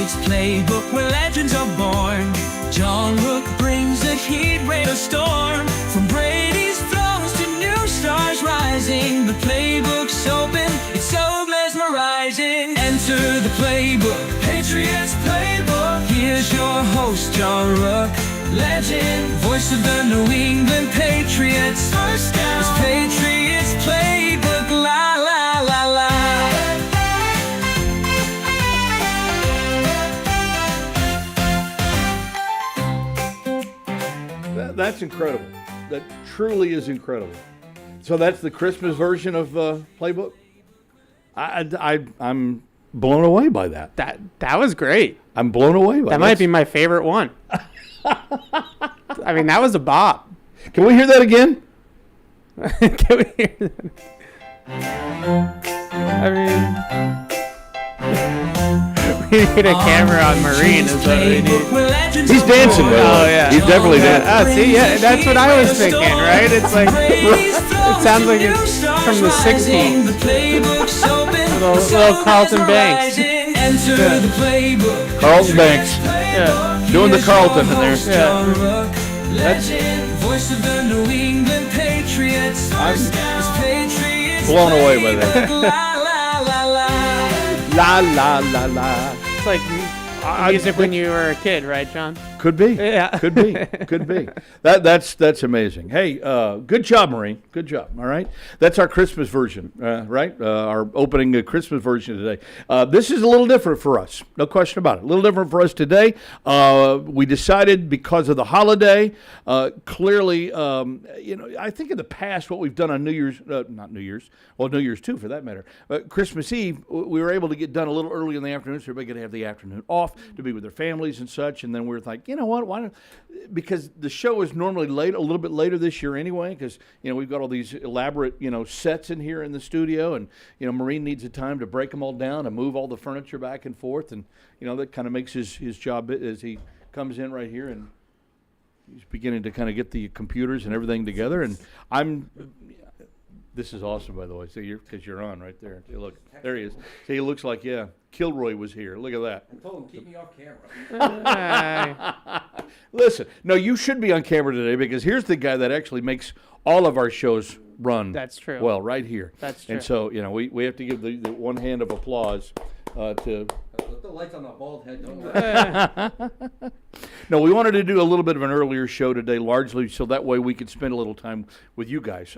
Patriots Playbook, where legends are born. John Rook brings the heat, rain or storm. From Brady's throws to new stars rising, the playbook's open, it's so mesmerizing. Enter the playbook, Patriots Playbook. Here's your host, John Rook, legend, voice of the New England Patriots. First down, it's Patriots Playbook, la la la la. That's incredible. That truly is incredible. So that's the Christmas version of Playbook? I'm blown away by that. That was great. I'm blown away by that. That might be my favorite one. I mean, that was a bop. Can we hear that again? Can we hear that? I mean, we need a camera on Marine is what we need. He's dancing with it. Oh, yeah. He's definitely dancing. See, yeah, that's what I was thinking, right? It's like, it sounds like it's from the 60s. Little Carlton Banks. Yeah. Carlton Banks. Yeah. Doing the Carlton in there. Yeah. Voice of the New England Patriots. I'm blown away by that. La la la la. It's like music when you were a kid, right, John? Could be. Yeah. Could be. Could be. That's amazing. Hey, good job, Maureen. Good job. All right. That's our Christmas version, right? Our opening Christmas version today. This is a little different for us. No question about it. A little different for us today. We decided because of the holiday, clearly, I think in the past what we've done on New Year's, not New Year's, well, New Year's too for that matter, Christmas Eve, we were able to get done a little early in the afternoon so everybody could have the afternoon off to be with their families and such. And then we were like, you know what? Why don't? Because the show is normally late, a little bit later this year anyway. Because we've got all these elaborate sets in here in the studio, and Maureen needs the time to break them all down and move all the furniture back and forth, and that kind of makes his job as he comes in right here and he's beginning to kind of get the computers and everything together. And this is awesome, by the way. See, because you're on right there. See, look, there he is. See, he looks like Kilroy was here. Look at that. I told him keep me off camera. Listen, no, you should be on camera today because here's the guy that actually makes all of our shows run. That's true. Well, right here. That's true. And so we have to give the one hand of applause to. Put the lights on the bald head. Don't worry. No, we wanted to do a little bit of an earlier show today, largely so that way we could spend a little time with you guys.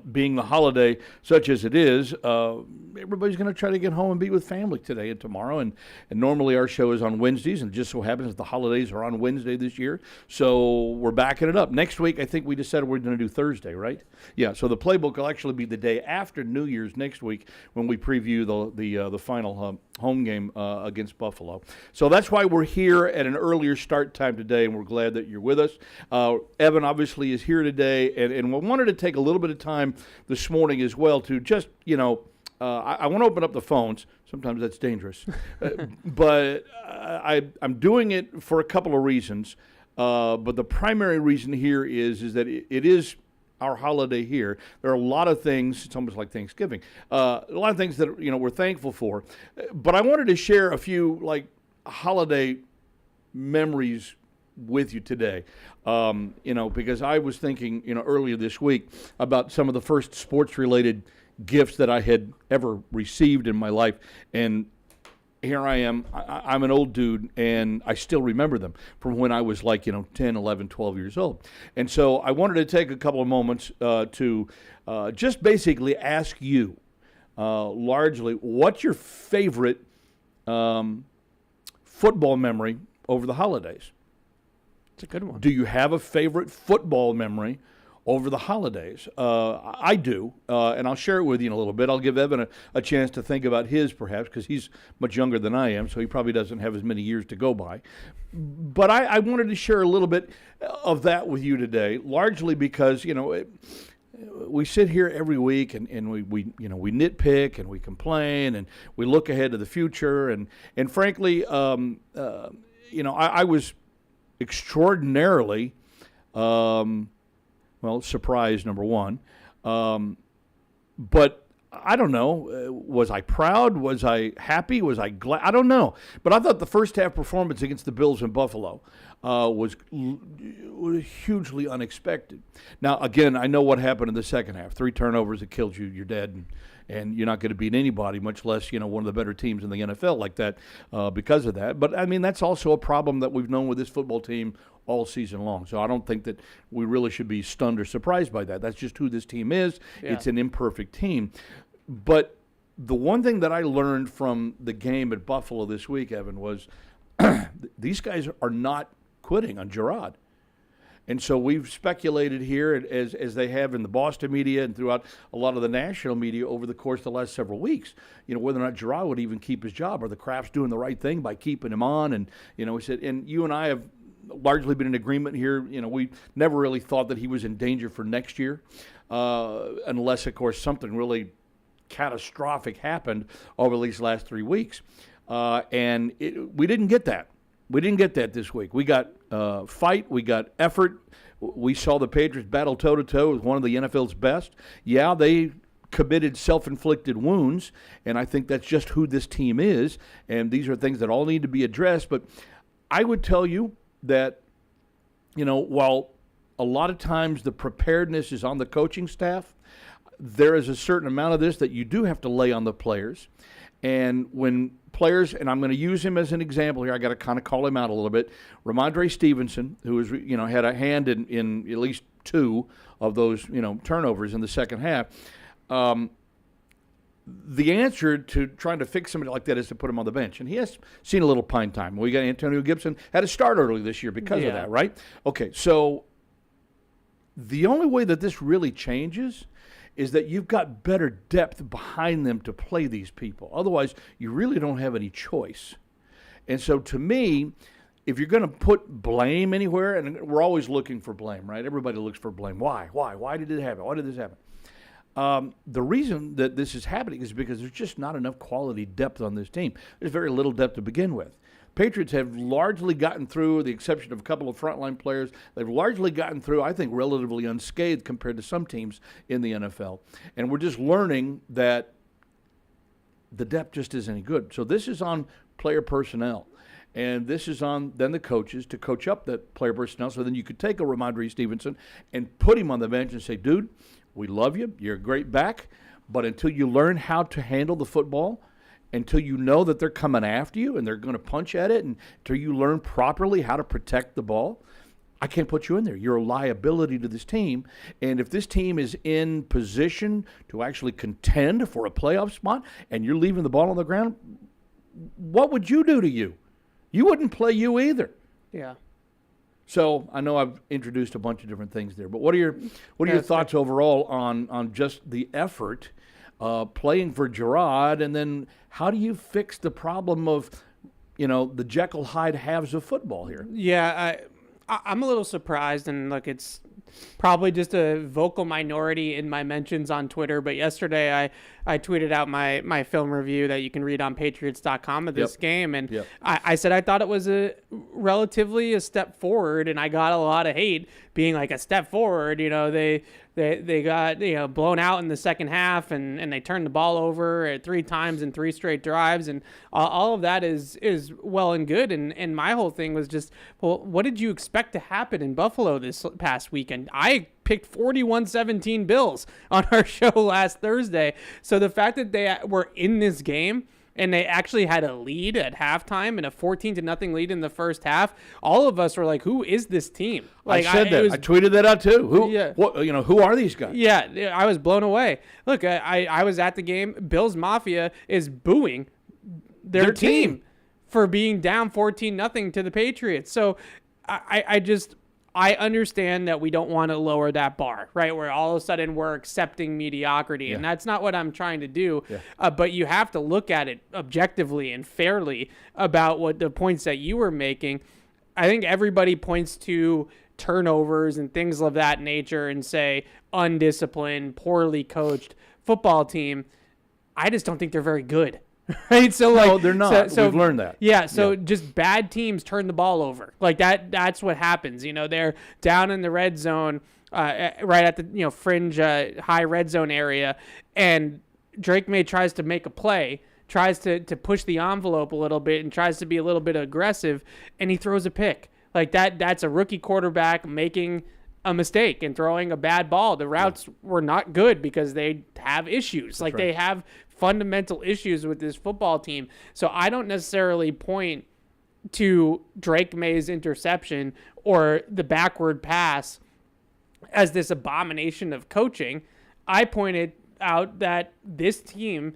Being the holiday such as it is, everybody's going to try to get home and be with family today and tomorrow. And normally our show is on Wednesdays, and it just so happens that the holidays are on Wednesday this year. So we're backing it up. Next week, I think we decided we're going to do Thursday, right? Yeah, so the playbook will actually be the day after New Year's next week when we preview the final home game against Buffalo. So that's why we're here at an earlier start time today, and we're glad that you're with us. Evan obviously is here today, and we wanted to take a little bit of time this morning as well to just, I want to open up the phones. Sometimes that's dangerous. But I'm doing it for a couple of reasons. But the primary reason here is that it is our holiday here. There are a lot of things, it's almost like Thanksgiving, a lot of things that, we're thankful for. But I wanted to share a few, holiday memories with you today, because I was thinking, earlier this week about some of the first sports-related gifts that I had ever received in my life, and here I am. I'm an old dude, and I still remember them from when I was 10, 11, 12 years old. And so I wanted to take a couple of moments to just basically ask you, largely, what's your favorite football memory over the holidays? It's a good one. Do you have a favorite football memory over the holidays? I do, and I'll share it with you in a little bit. I'll give Evan a chance to think about his, perhaps, because he's much younger than I am, so he probably doesn't have as many years to go by. But I wanted to share a little bit of that with you today, largely because, we sit here every week and we nitpick and we complain and we look ahead to the future. And frankly, I was extraordinarily, surprised, number one. But I don't know. Was I proud? Was I happy? Was I glad? I don't know. But I thought the first half performance against the Bills in Buffalo was hugely unexpected. Now, again, I know what happened in the second half. 3 turnovers that killed you. You're dead. And you're not going to beat anybody, much less, one of the better teams in the NFL like that because of that. But, I mean, that's also a problem that we've known with this football team all season long. So I don't think that we really should be stunned or surprised by that. That's just who this team is. Yeah. It's an imperfect team. But the one thing that I learned from the game at Buffalo this week, Evan, was these guys are not quitting on Gerard. And so we've speculated here, as they have in the Boston media and throughout a lot of the national media over the course of the last several weeks, whether or not Gerard would even keep his job. Are the Crafts doing the right thing by keeping him on? And, he said, and you and I have largely been in agreement here. We never really thought that he was in danger for next year, unless, of course, something really catastrophic happened over these last 3 weeks. And we didn't get that. We didn't get that this week. We got fight. We got effort. We saw the Patriots battle toe-to-toe with one of the NFL's best. Yeah, they committed self-inflicted wounds, and I think that's just who this team is, and these are things that all need to be addressed. But I would tell you that, while a lot of times the preparedness is on the coaching staff, there is a certain amount of this that you do have to lay on the players. And when players, and I'm going to use him as an example here, I got to kind of call him out a little bit. Ramondre Stevenson, who was, had a hand in at least 2 of those, turnovers in the second half. The answer to trying to fix somebody like that is to put him on the bench. And he has seen a little pine time. We got Antonio Gibson, had to start early this year because of that, right? Okay, so the only way that this really changes is that you've got better depth behind them to play these people. Otherwise, you really don't have any choice. And so to me, if you're going to put blame anywhere, and we're always looking for blame, right? Everybody looks for blame. Why? Why did it happen? Why did this happen? The reason that this is happening is because there's just not enough quality depth on this team. There's very little depth to begin with. Patriots have largely gotten through, with the exception of a couple of frontline players, they've largely gotten through, I think, relatively unscathed compared to some teams in the NFL. And we're just learning that the depth just isn't any good. So this is on player personnel. And this is on then the coaches to coach up that player personnel. So then you could take a Ramondre Stevenson and put him on the bench and say, dude, we love you. You're a great back. But until you learn how to handle the football, until you know that they're coming after you and they're going to punch at it, and until you learn properly how to protect the ball, I can't put you in there. You're a liability to this team. And if this team is in position to actually contend for a playoff spot and you're leaving the ball on the ground, what would you do to you? You wouldn't play you either. Yeah. So I know I've introduced a bunch of different things there, but what are your thoughts overall on just the effort playing for Gerard, and then how do you fix the problem of, the Jekyll Hyde halves of football here? Yeah, I'm a little surprised, and look, it's probably just a vocal minority in my mentions on Twitter, but yesterday I tweeted out my film review that you can read on Patriots.com of this game, and I said I thought it was relatively a step forward, and I got a lot of hate being like a step forward. They got blown out in the second half, and they turned the ball over 3 times in 3 straight drives, and all of that is well and good. And my whole thing was just, well, what did you expect to happen in Buffalo this past weekend? I picked 41-17 Bills on our show last Thursday. So the fact that they were in this game and they actually had a lead at halftime and a 14-0 lead in the first half, all of us were like, who is this team? Like, I said that. I tweeted that out too. Who are these guys? Yeah, I was blown away. Look, I was at the game. Bills Mafia is booing their team for being down 14-0 to the Patriots. So I understand that we don't want to lower that bar, right? Where all of a sudden we're accepting mediocrity, and that's not what I'm trying to do. Yeah. But you have to look at it objectively and fairly about what the points that you were making. I think everybody points to turnovers and things of that nature and say undisciplined, poorly coached football team. I just don't think they're very good. Right, so no, they're not. So we've learned that. Yeah, so just bad teams turn the ball over. Like that's what happens. They're down in the red zone, right at the fringe high red zone area, and Drake May tries to make a play, tries to push the envelope a little bit and tries to be a little bit aggressive, and he throws a pick. Like that's a rookie quarterback making a mistake and throwing a bad ball. The routes were not good because they have issues. Like they have fundamental issues with this football team. So I don't necessarily point to Drake May's interception or the backward pass as this abomination of coaching. I pointed out that this team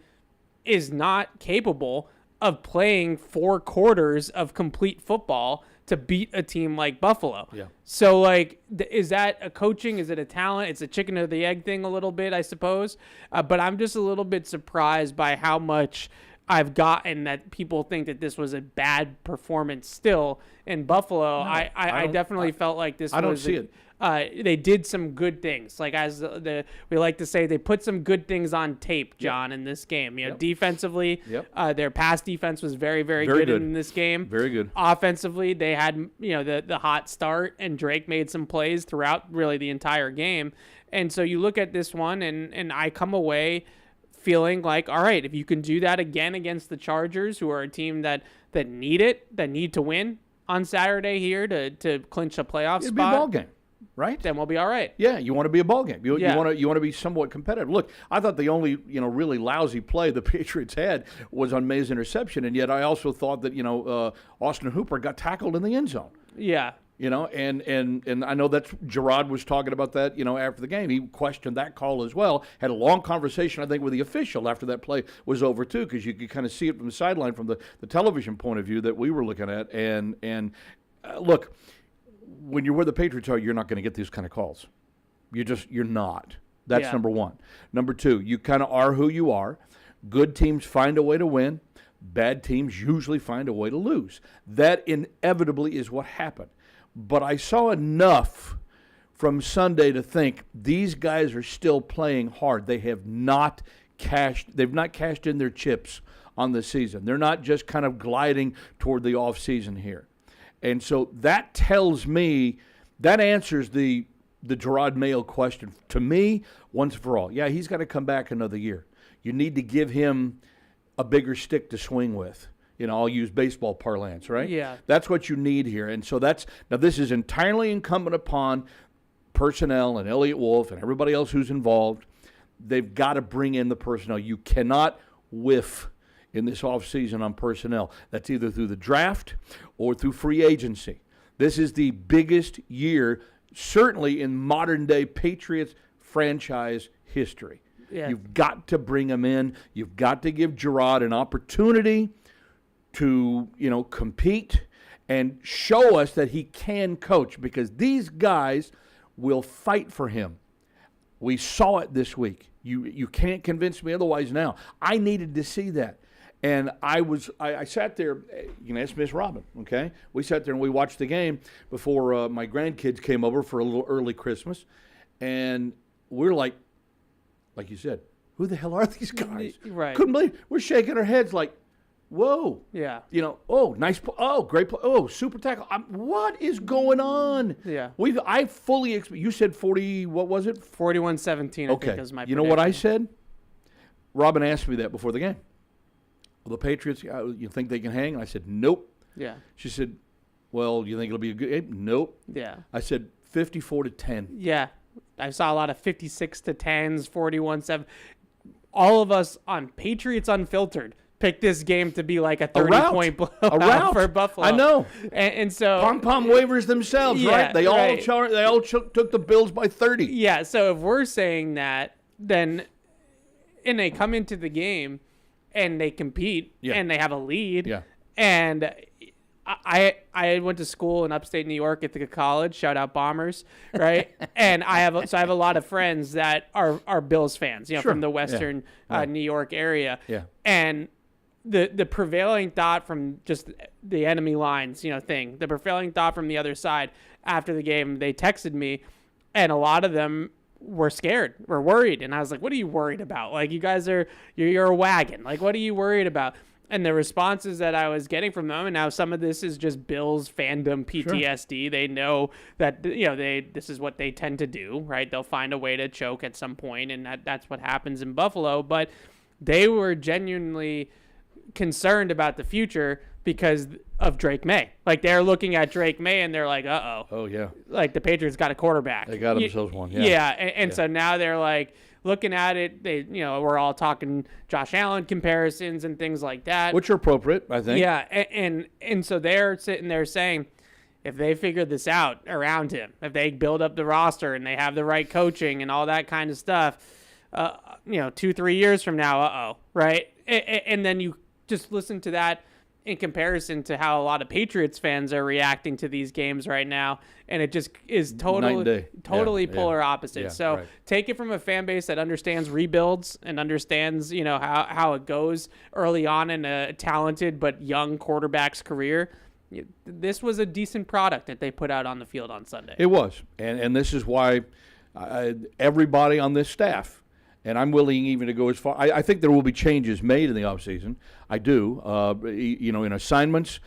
is not capable of playing 4 quarters of complete football to beat a team like Buffalo. Yeah. So, like, is that a coaching? Is it a talent? It's a chicken or the egg thing a little bit, I suppose. But I'm just a little bit surprised by how much I've gotten that people think that this was a bad performance still in Buffalo. No, I definitely felt like this I don't was see it. They did some good things. Like as we like to say, they put some good things on tape, John, in this game. You know, defensively, their pass defense was very, very good in this game. Very good. Offensively, they had the hot start, and Drake made some plays throughout really the entire game. And so you look at this one, and I come away feeling like, all right, if you can do that again against the Chargers, who are a team that need to win on Saturday here to clinch a playoff It'd spot, be a ball game, right? then we'll be all right. Yeah, you want to be a ball game. You want to be somewhat competitive. Look, I thought the only really lousy play the Patriots had was on May's interception, and yet I also thought that Austin Hooper got tackled in the end zone. Yeah. And I know that Gerard was talking about that, after the game. He questioned that call as well. Had a long conversation, I think, with the official after that play was over, too, because you could kind of see it from the sideline from the television point of view that we were looking at. And look, when you're where the Patriots are, you're not going to get these kind of calls. You're not. That's number one. Number two, you kind of are who you are. Good teams find a way to win. Bad teams usually find a way to lose. That inevitably is what happened. But I saw enough from Sunday to think these guys are still playing hard. They have not cashed in their chips on the season. They're not just kind of gliding toward the offseason here. And so that tells me, that answers the Gerard Mayo question to me once and for all. Yeah, he's got to come back another year. You need to give him a bigger stick to swing with. I'll use baseball parlance, right? Yeah. That's what you need here. And so now this is entirely incumbent upon personnel and Elliott Wolf and everybody else who's involved. They've got to bring in the personnel. You cannot whiff in this offseason on personnel. That's either through the draft or through free agency. This is the biggest year, certainly in modern-day Patriots franchise history. Yeah. You've got to bring them in. You've got to give Gerard an opportunity to compete and show us that he can coach, because these guys will fight for him. We saw it this week. You can't convince me otherwise now. I needed to see that. And I sat there, you can ask Miss Robin, okay? We sat there and we watched the game before my grandkids came over for a little early Christmas. And we're like you said, who the hell are these guys? Right. Couldn't believe it. We're shaking our heads like, whoa. Yeah. Oh, nice. Oh, great play. Oh, super tackle. What is going on? Yeah. I fully expect. You said 40, what was it? 41-17, Okay. I think is my You know what I prediction. said? Robin asked me that before the game. Well, the Patriots, you think they can hang? And I said, nope. Yeah. She said, well, you think it'll be a good game? Nope. Yeah. I said 54-10. Yeah. I saw a lot of 56-10s, 41-7. All of us on Patriots Unfiltered picked this game to be like a 30-point blowout for Buffalo. I know. And so Pom-pom waivers themselves, Yeah, right? They all took the Bills by 30. yeah, so if we're saying that, then and they come into the game and they compete and they have a lead. Yeah. And I went to school in upstate New York at the college. Shout out Bombers, right? And I have a lot of friends that are Bills fans, Sure. from the Western New York area. Yeah. And the prevailing thought from just the enemy lines, thing, the prevailing thought from the other side after the game, they texted me, and a lot of them were scared, were worried, and I was like, "What are you worried about? Like, you guys you're a wagon. Like, what are you worried about?" And the responses that I was getting from them, and now some of this is just Bills fandom PTSD. Sure. They know that this is what they tend to do, right? They'll find a way to choke at some point, and that's what happens in Buffalo. But they were genuinely concerned about the future because of Drake May. Like, they're looking at Drake May and they're like, uh-oh. Oh, yeah. Like, the Patriots got a quarterback. They got themselves one, yeah. Yeah, and so now they're like looking at it. They, we're all talking Josh Allen comparisons and things like that. Which are appropriate, I think. Yeah, and so they're sitting there saying, if they figure this out around him, if they build up the roster and they have the right coaching and all that kind of stuff, 2-3 years from now, right? And then you just listen to that in comparison to how a lot of Patriots fans are reacting to these games right now, and it just is totally polar opposite. Yeah, so right. take it from a fan base that understands rebuilds and understands, how it goes early on in a talented but young quarterback's career. This was a decent product that they put out on the field on Sunday. It was, and this is why everybody on this staff, and I'm willing even to go as far. I think there will be changes made in the offseason. I do, in assignments,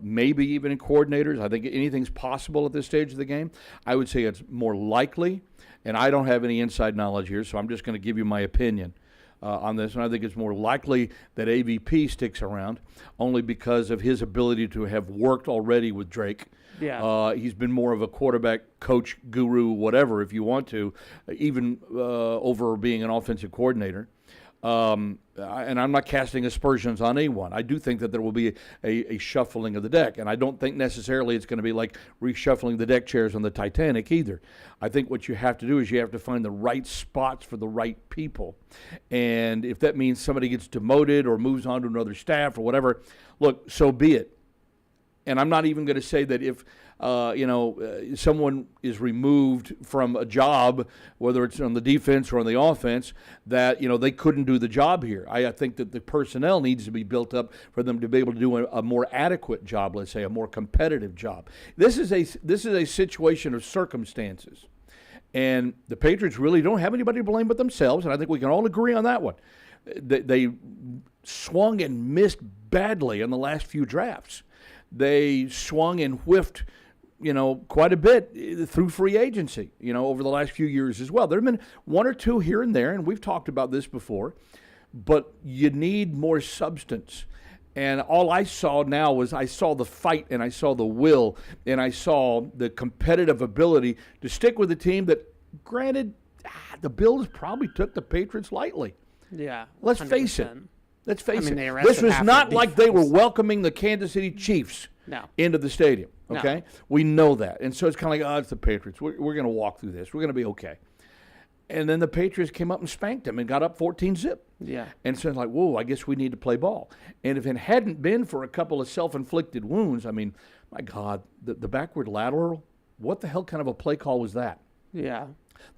maybe even in coordinators. I think anything's possible at this stage of the game. I would say it's more likely, and I don't have any inside knowledge here, so I'm just going to give you my opinion on this. And I think it's more likely that AVP sticks around, only because of his ability to have worked already with Drake. Yeah. He's been more of a quarterback coach, guru, whatever, if you want to, even over being an offensive coordinator. And I'm not casting aspersions on anyone. I do think that there will be a shuffling of the deck, and I don't think necessarily it's going to be like reshuffling the deck chairs on the Titanic either. I think what you have to do is you have to find the right spots for the right people. And if that means somebody gets demoted or moves on to another staff or whatever, look, so be it. And I'm not even going to say that if, someone is removed from a job, whether it's on the defense or on the offense, that, they couldn't do the job here. I think that the personnel needs to be built up for them to be able to do a more adequate job, let's say, a more competitive job. This is a situation of circumstances. And the Patriots really don't have anybody to blame but themselves, and I think we can all agree on that one. They swung and missed badly in the last few drafts. They swung and whiffed, quite a bit through free agency, over the last few years as well. There have been one or two here and there, and we've talked about this before, but you need more substance. And all I saw now was I saw the fight, and I saw the will, and I saw the competitive ability to stick with a team that, granted, the Bills probably took the Patriots lightly. Yeah. Let's face it. Let's face it. they This was arrested not half their like they were defense. welcoming the Kansas City Chiefs into the stadium, okay? No. We know that. And so it's kind of like, it's the Patriots. We're going to walk through this. We're going to be okay. And then the Patriots came up and spanked them and got up 14-zip. Yeah. And so it's like, whoa, I guess we need to play ball. And if it hadn't been for a couple of self-inflicted wounds, I mean, my God, the backward lateral, what the hell kind of a play call was that? Yeah.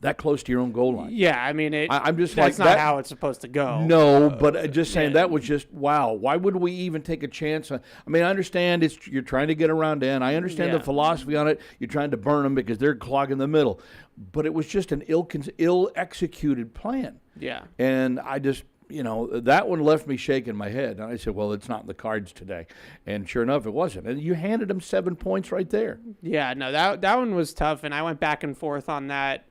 That close to your own goal line. Yeah, I mean, I'm just that's like not that, how it's supposed to go. No, but just saying yeah. that was just, wow. Why would we even take a chance? I mean, I understand you're trying to get around in. I understand the philosophy on it. You're trying to burn them because they're clogging the middle. But it was just an ill-executed plan. Yeah. And I just, that one left me shaking my head. And I said, well, it's not in the cards today. And sure enough, it wasn't. And you handed them 7 points right there. Yeah, no, that one was tough, and I went back and forth on that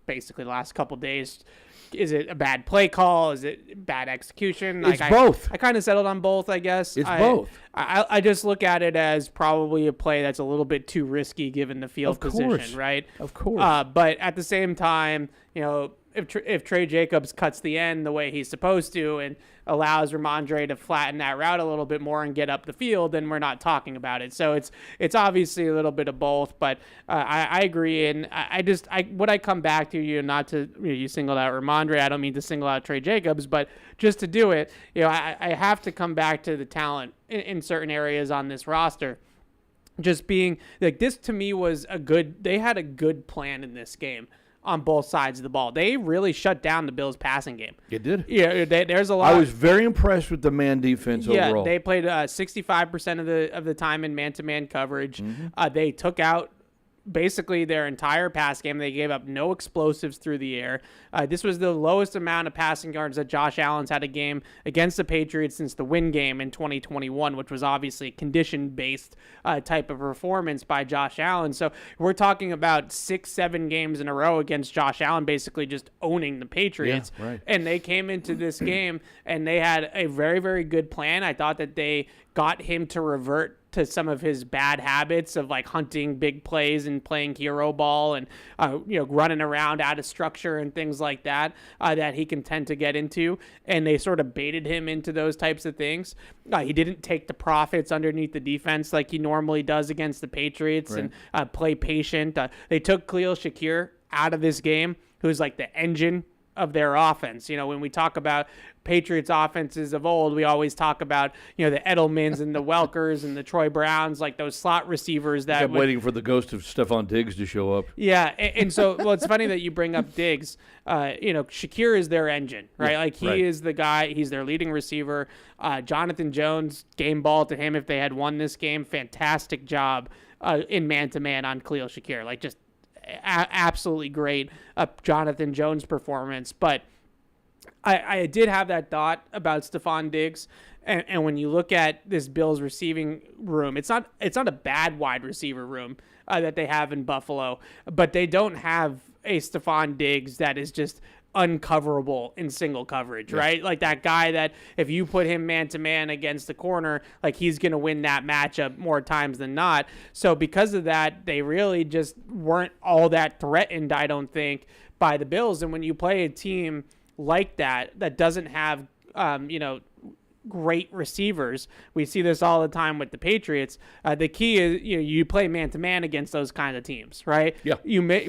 basically the last couple days. Is it a bad play call? Is it bad execution? It's both. I kind of settled on both, I guess. It's both. I just look at it as probably a play that's a little bit too risky given the field position, right? Of course. But at the same time, if Trey Jacobs cuts the end the way he's supposed to and allows Ramondre to flatten that route a little bit more and get up the field, then we're not talking about it. So it's obviously a little bit of both, but I agree. And what I come back to, not to, you singled out Ramondre. I don't mean to single out Trey Jacobs, but just to do it, I have to come back to the talent in certain areas on this roster. Just being like, this to me was they had a good plan in this game on both sides of the ball. They really shut down the Bills' passing game. It did. Yeah, there's a lot. I was very impressed with the man defense overall. Yeah, they played 65% of the time in man-to-man coverage. Mm-hmm. They took out basically their entire pass game. They gave up no explosives through the air. This was the lowest amount of passing yards that Josh Allen's had a game against the Patriots since the win game in 2021, which was obviously a condition-based type of performance by Josh Allen. So we're talking about 6-7 games in a row against Josh Allen, basically just owning the Patriots. Yeah, right. And they came into this game and they had a very, very good plan. I thought that they got him to revert to some of his bad habits of like hunting big plays and playing hero ball and running around out of structure and things like that that he can tend to get into, and they sort of baited him into those types of things. He didn't take the profits underneath the defense like he normally does against the Patriots, right, and play patient. They took Khalil Shakir out of this game, who's like the engine of their offense. When we talk about Patriots offenses of old, we always talk about, the Edelmans and the Welkers and the Troy Browns, like those slot receivers that I'm waiting for the ghost of Stephon Diggs to show up. Yeah. And so, well, it's funny that you bring up Diggs. Shakir is their engine, right? Yeah, like he right. is the guy, he's their leading receiver. Jonathan Jones, game ball to him if they had won this game. Fantastic job in man-to-man on Khalil Shakir. Like just absolutely great Jonathan Jones performance. But I did have that thought about Stephon Diggs, and when you look at this Bills receiving room, it's not a bad wide receiver room that they have in Buffalo, but they don't have a Stephon Diggs that is just uncoverable in single coverage, right? Like that guy that if you put him man-to-man against the corner, like he's going to win that matchup more times than not. So because of that, they really just weren't all that threatened, I don't think, by the Bills. And when you play a team like that doesn't have, great receivers, we see this all the time with the Patriots. The key is, you play man-to-man against those kind of teams, right? Yeah.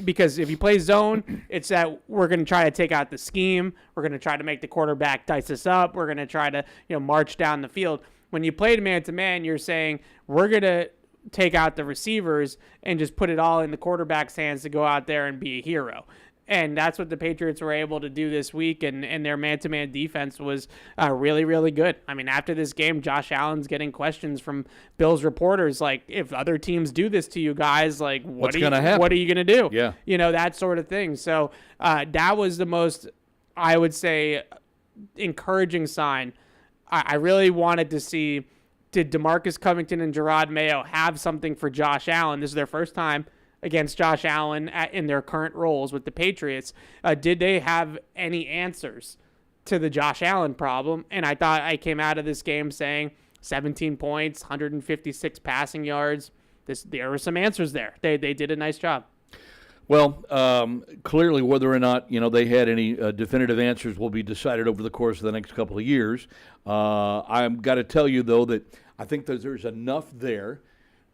Because if you play zone, it's that we're going to try to take out the scheme. We're going to try to make the quarterback dice us up. We're going to try to, march down the field. When you play man-to-man, you're saying we're going to take out the receivers and just put it all in the quarterback's hands to go out there and be a hero. And that's what the Patriots were able to do this week, and their man-to-man defense was really, really good. I mean, after this game, Josh Allen's getting questions from Bills reporters like, if other teams do this to you guys, like, what are you going to do? Yeah. That sort of thing. So that was the most, I would say, encouraging sign. I really wanted to see, did DeMarcus Covington and Gerard Mayo have something for Josh Allen? This is their first time against Josh Allen in their current roles with the Patriots. Did they have any answers to the Josh Allen problem? And I thought I came out of this game saying 17 points, 156 passing yards. There were some answers there. They did a nice job. Well, clearly whether or not, they had any definitive answers will be decided over the course of the next couple of years. I've got to tell you, though, that I think that there's enough there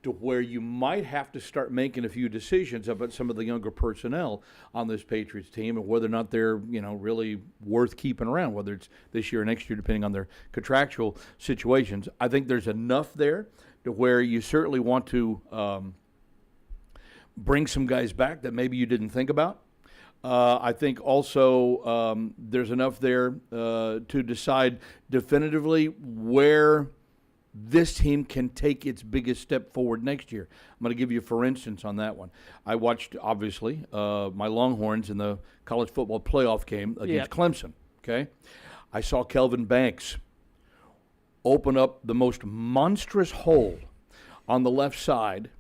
to where you might have to start making a few decisions about some of the younger personnel on this Patriots team and whether or not they're, really worth keeping around, whether it's this year or next year, depending on their contractual situations. I think there's enough there to where you certainly want to bring some guys back that maybe you didn't think about. I think also there's enough there to decide definitively where this team can take its biggest step forward next year. I'm going to give you, for instance, on that one. I watched, obviously, my Longhorns in the college football playoff game against Clemson, okay? I saw Kelvin Banks open up the most monstrous hole on the left side,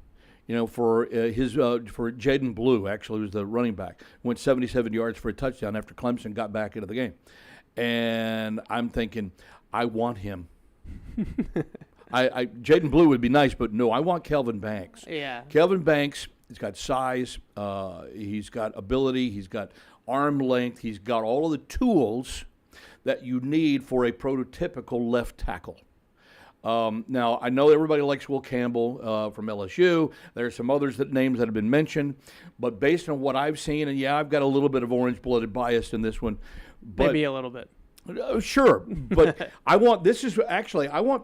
for Jaden Blue, actually, was the running back. Went 77 yards for a touchdown after Clemson got back into the game. And I'm thinking, I want him. Jaden Blue would be nice, but no, I want Kelvin Banks. Yeah. Kelvin Banks, he's got size, he's got ability, he's got arm length, he's got all of the tools that you need for a prototypical left tackle. Now, I know everybody likes Will Campbell from LSU. There are some others names that have been mentioned, but based on what I've seen, and I've got a little bit of orange-blooded bias in this one. But maybe a little bit. Sure, but I want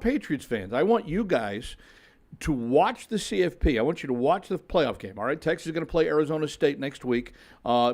Patriots fans. I want you guys to watch the CFP. I want you to watch the playoff game. All right, Texas is going to play Arizona State next week,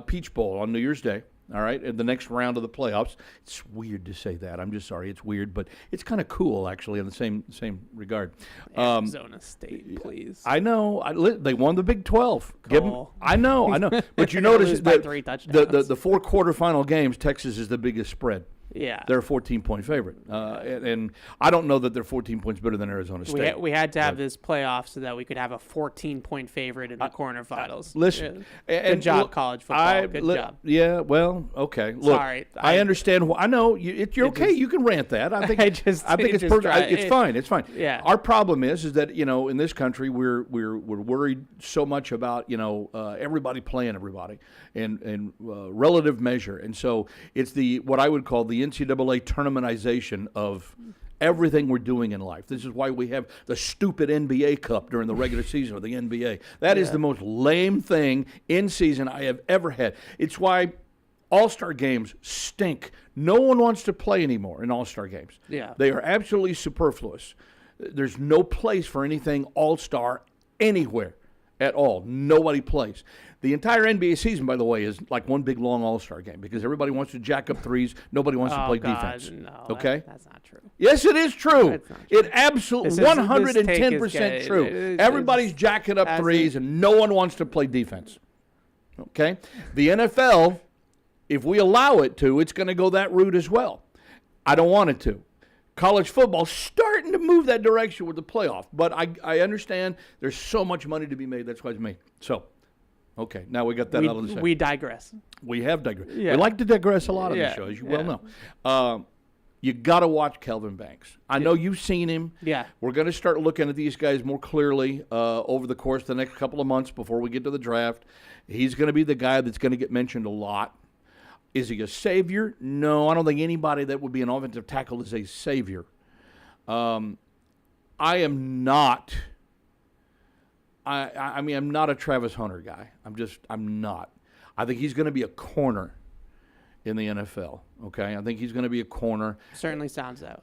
Peach Bowl on New Year's Day. all right, in the next round of the playoffs. It's weird to say that. I'm just sorry. It's weird, but it's kind of cool, actually, in the same regard. Arizona State, please. I know. They won the Big 12. Cool. I know. But you They're gonna notice lose by that 3 touchdowns. the 4 quarterfinal games, Texas is the biggest spread. Yeah. They're a 14-point favorite. And I don't know that they're 14 points better than Arizona State. We had to have this playoff so that we could have a 14-point favorite in the quarterfinals. Listen, Yeah. Good job, college football. Good job. Yeah, well, okay. Look, Sorry. I understand. I know you're okay. You can rant that. I think it's perfect. It's fine. It's fine. Yeah. Our problem is that in this country we're worried so much about everybody playing everybody and relative measure, and so it's what I would call the NCAA tournamentization of everything we're doing in life. This is why we have the stupid NBA Cup during the regular season of the NBA. That is the most lame thing in season I have ever had. It's why All-Star games stink. No one wants to play anymore in All-Star games. Yeah. They are absolutely superfluous. There's no place for anything All-Star anywhere at all. Nobody plays. The entire NBA season, by the way, is like one big long All-Star game because everybody wants to jack up threes. Nobody wants to play defense. No, okay? that's not true. Yes, it is true. It's not true. It absolutely 110% true. Everybody's jacking up threes, and no one wants to play defense. Okay? The NFL, if we allow it to, it's going to go that route as well. I don't want it to. College football starting to move that direction with the playoff, but I understand there's so much money to be made. That's why it's me. So, okay, now we got that out of the way. We digress. We have digressed. Yeah. We like to digress a lot on the show, as you well know. You got to watch Kelvin Banks. I know you've seen him. Yeah. We're going to start looking at these guys more clearly over the course of the next couple of months before we get to the draft. He's going to be the guy that's going to get mentioned a lot. Is he a savior? No, I don't think anybody that would be an offensive tackle is a savior. I am not. I mean, I'm not a Travis Hunter guy. I'm not. I think he's going to be a corner in the NFL. Okay, I think he's going to be a corner. Certainly sounds out.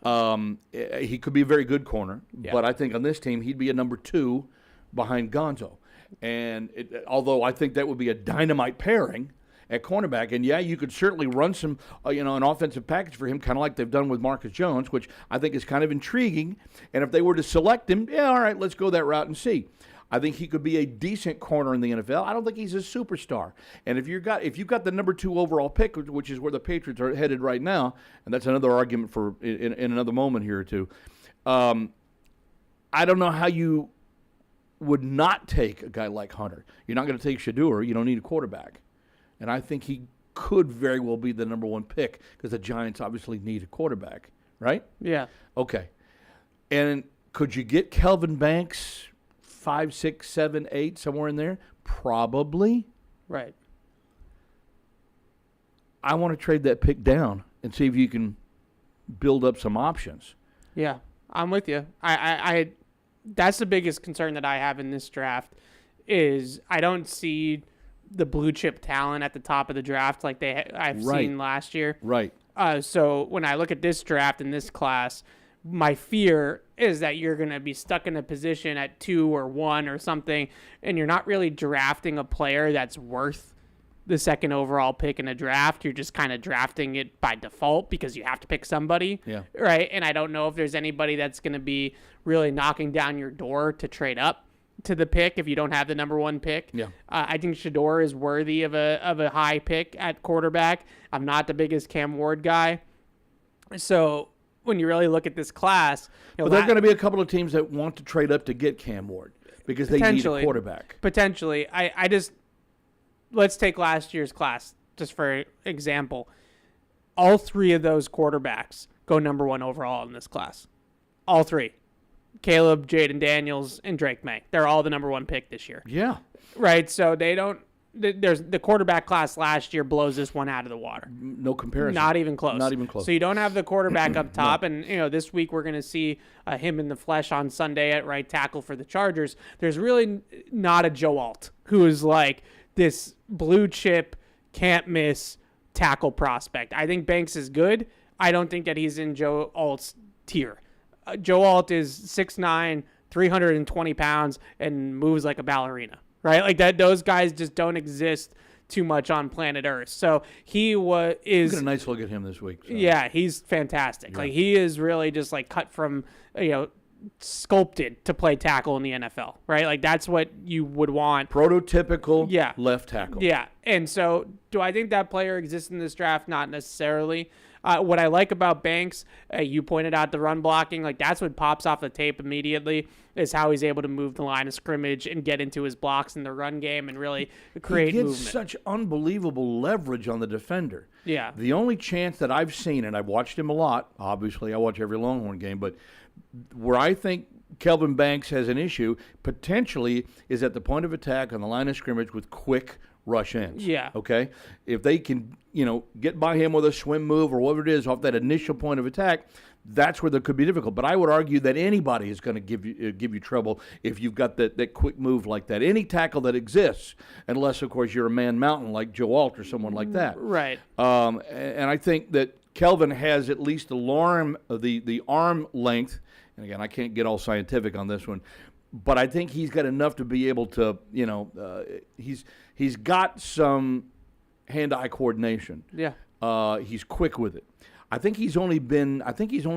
He could be a very good corner, Yeah. but I think on this team he'd be a number 2 behind Gonzo. And although I think that would be a dynamite pairing at cornerback, and you could certainly run some, an offensive package for him, kind of like they've done with Marcus Jones, which I think is kind of intriguing. And if they were to select him, all right, let's go that route and see. I think he could be a decent corner in the NFL. I don't think he's a superstar. And if you've got the number 2 overall pick, which is where the Patriots are headed right now, and that's another argument for in another moment here or two. I don't know how you would not take a guy like Hunter. You're not going to take Shador. You don't need a quarterback. And I think he could very well be the number 1 pick because the Giants obviously need a quarterback, right? Yeah. Okay. And could you get Kelvin Banks 5, 6, 7, 8, somewhere in there? Probably. Right. I want to trade that pick down and see if you can build up some options. Yeah, I'm with you. I that's the biggest concern that I have in this draft is I don't see the blue chip talent at the top of the draft like I've seen last year. Right. So when I look at this draft in this class, my fear is that you're going to be stuck in a position at 2 or 1 or something, and you're not really drafting a player that's worth the 2nd overall pick in a draft. You're just kind of drafting it by default because you have to pick somebody. Yeah. Right. And I don't know if there's anybody that's going to be really knocking down your door to trade up to the pick if you don't have the number 1 pick. Yeah. I think Shador is worthy of a high pick at quarterback. I'm not the biggest Cam Ward guy. So when you really look at this class, But there are going to be a couple of teams that want to trade up to get Cam Ward because they need a quarterback. Potentially. I just let's take last year's class just for example. All 3 of those quarterbacks go number 1 overall in this class. All 3. Caleb, Jaden Daniels, and Drake May. They're all the number 1 pick this year. Yeah. Right, so they don't there's the quarterback class last year blows this one out of the water. No comparison. Not even close. Not even close. So you don't have the quarterback up top, and this week we're going to see him in the flesh on Sunday at right tackle for the Chargers. There's really not a Joe Alt who is like this blue chip, can't miss tackle prospect. I think Banks is good. I don't think that he's in Joe Alt's tier. Joe Alt is 6'9", 320 pounds, and moves like a ballerina. Right, like that. Those guys just don't exist too much on planet Earth. So he We'll is get a nice look at him this week. So. yeah, he's fantastic. Like he is really just like cut from sculpted to play tackle in the NFL, right? Like that's what you would want. Prototypical left tackle. Yeah. And so do I think that player exists in this draft? Not necessarily. What I like about Banks, you pointed out the run blocking, like that's what pops off the tape immediately is how he's able to move the line of scrimmage and get into his blocks in the run game and really create he gets movement. such unbelievable leverage on the defender. Yeah. The only chance that I've seen, and I've watched him a lot, obviously I watch every Longhorn game, but where I think Kelvin Banks has an issue potentially is at the point of attack on the line of scrimmage with quick rush ends. Yeah. Okay? If they can, get by him with a swim move or whatever it is off that initial point of attack, that's where there could be difficult. But I would argue that anybody is going to give you trouble if you've got that quick move like that. Any tackle that exists, unless, of course, you're a man mountain like Joe Alt or someone like that. Right. And I think that Kelvin has at least the arm length. And again, I can't get all scientific on this one, but I think he's got enough to be able to, he's got some hand-eye coordination. Yeah. He's quick with it. I think he's only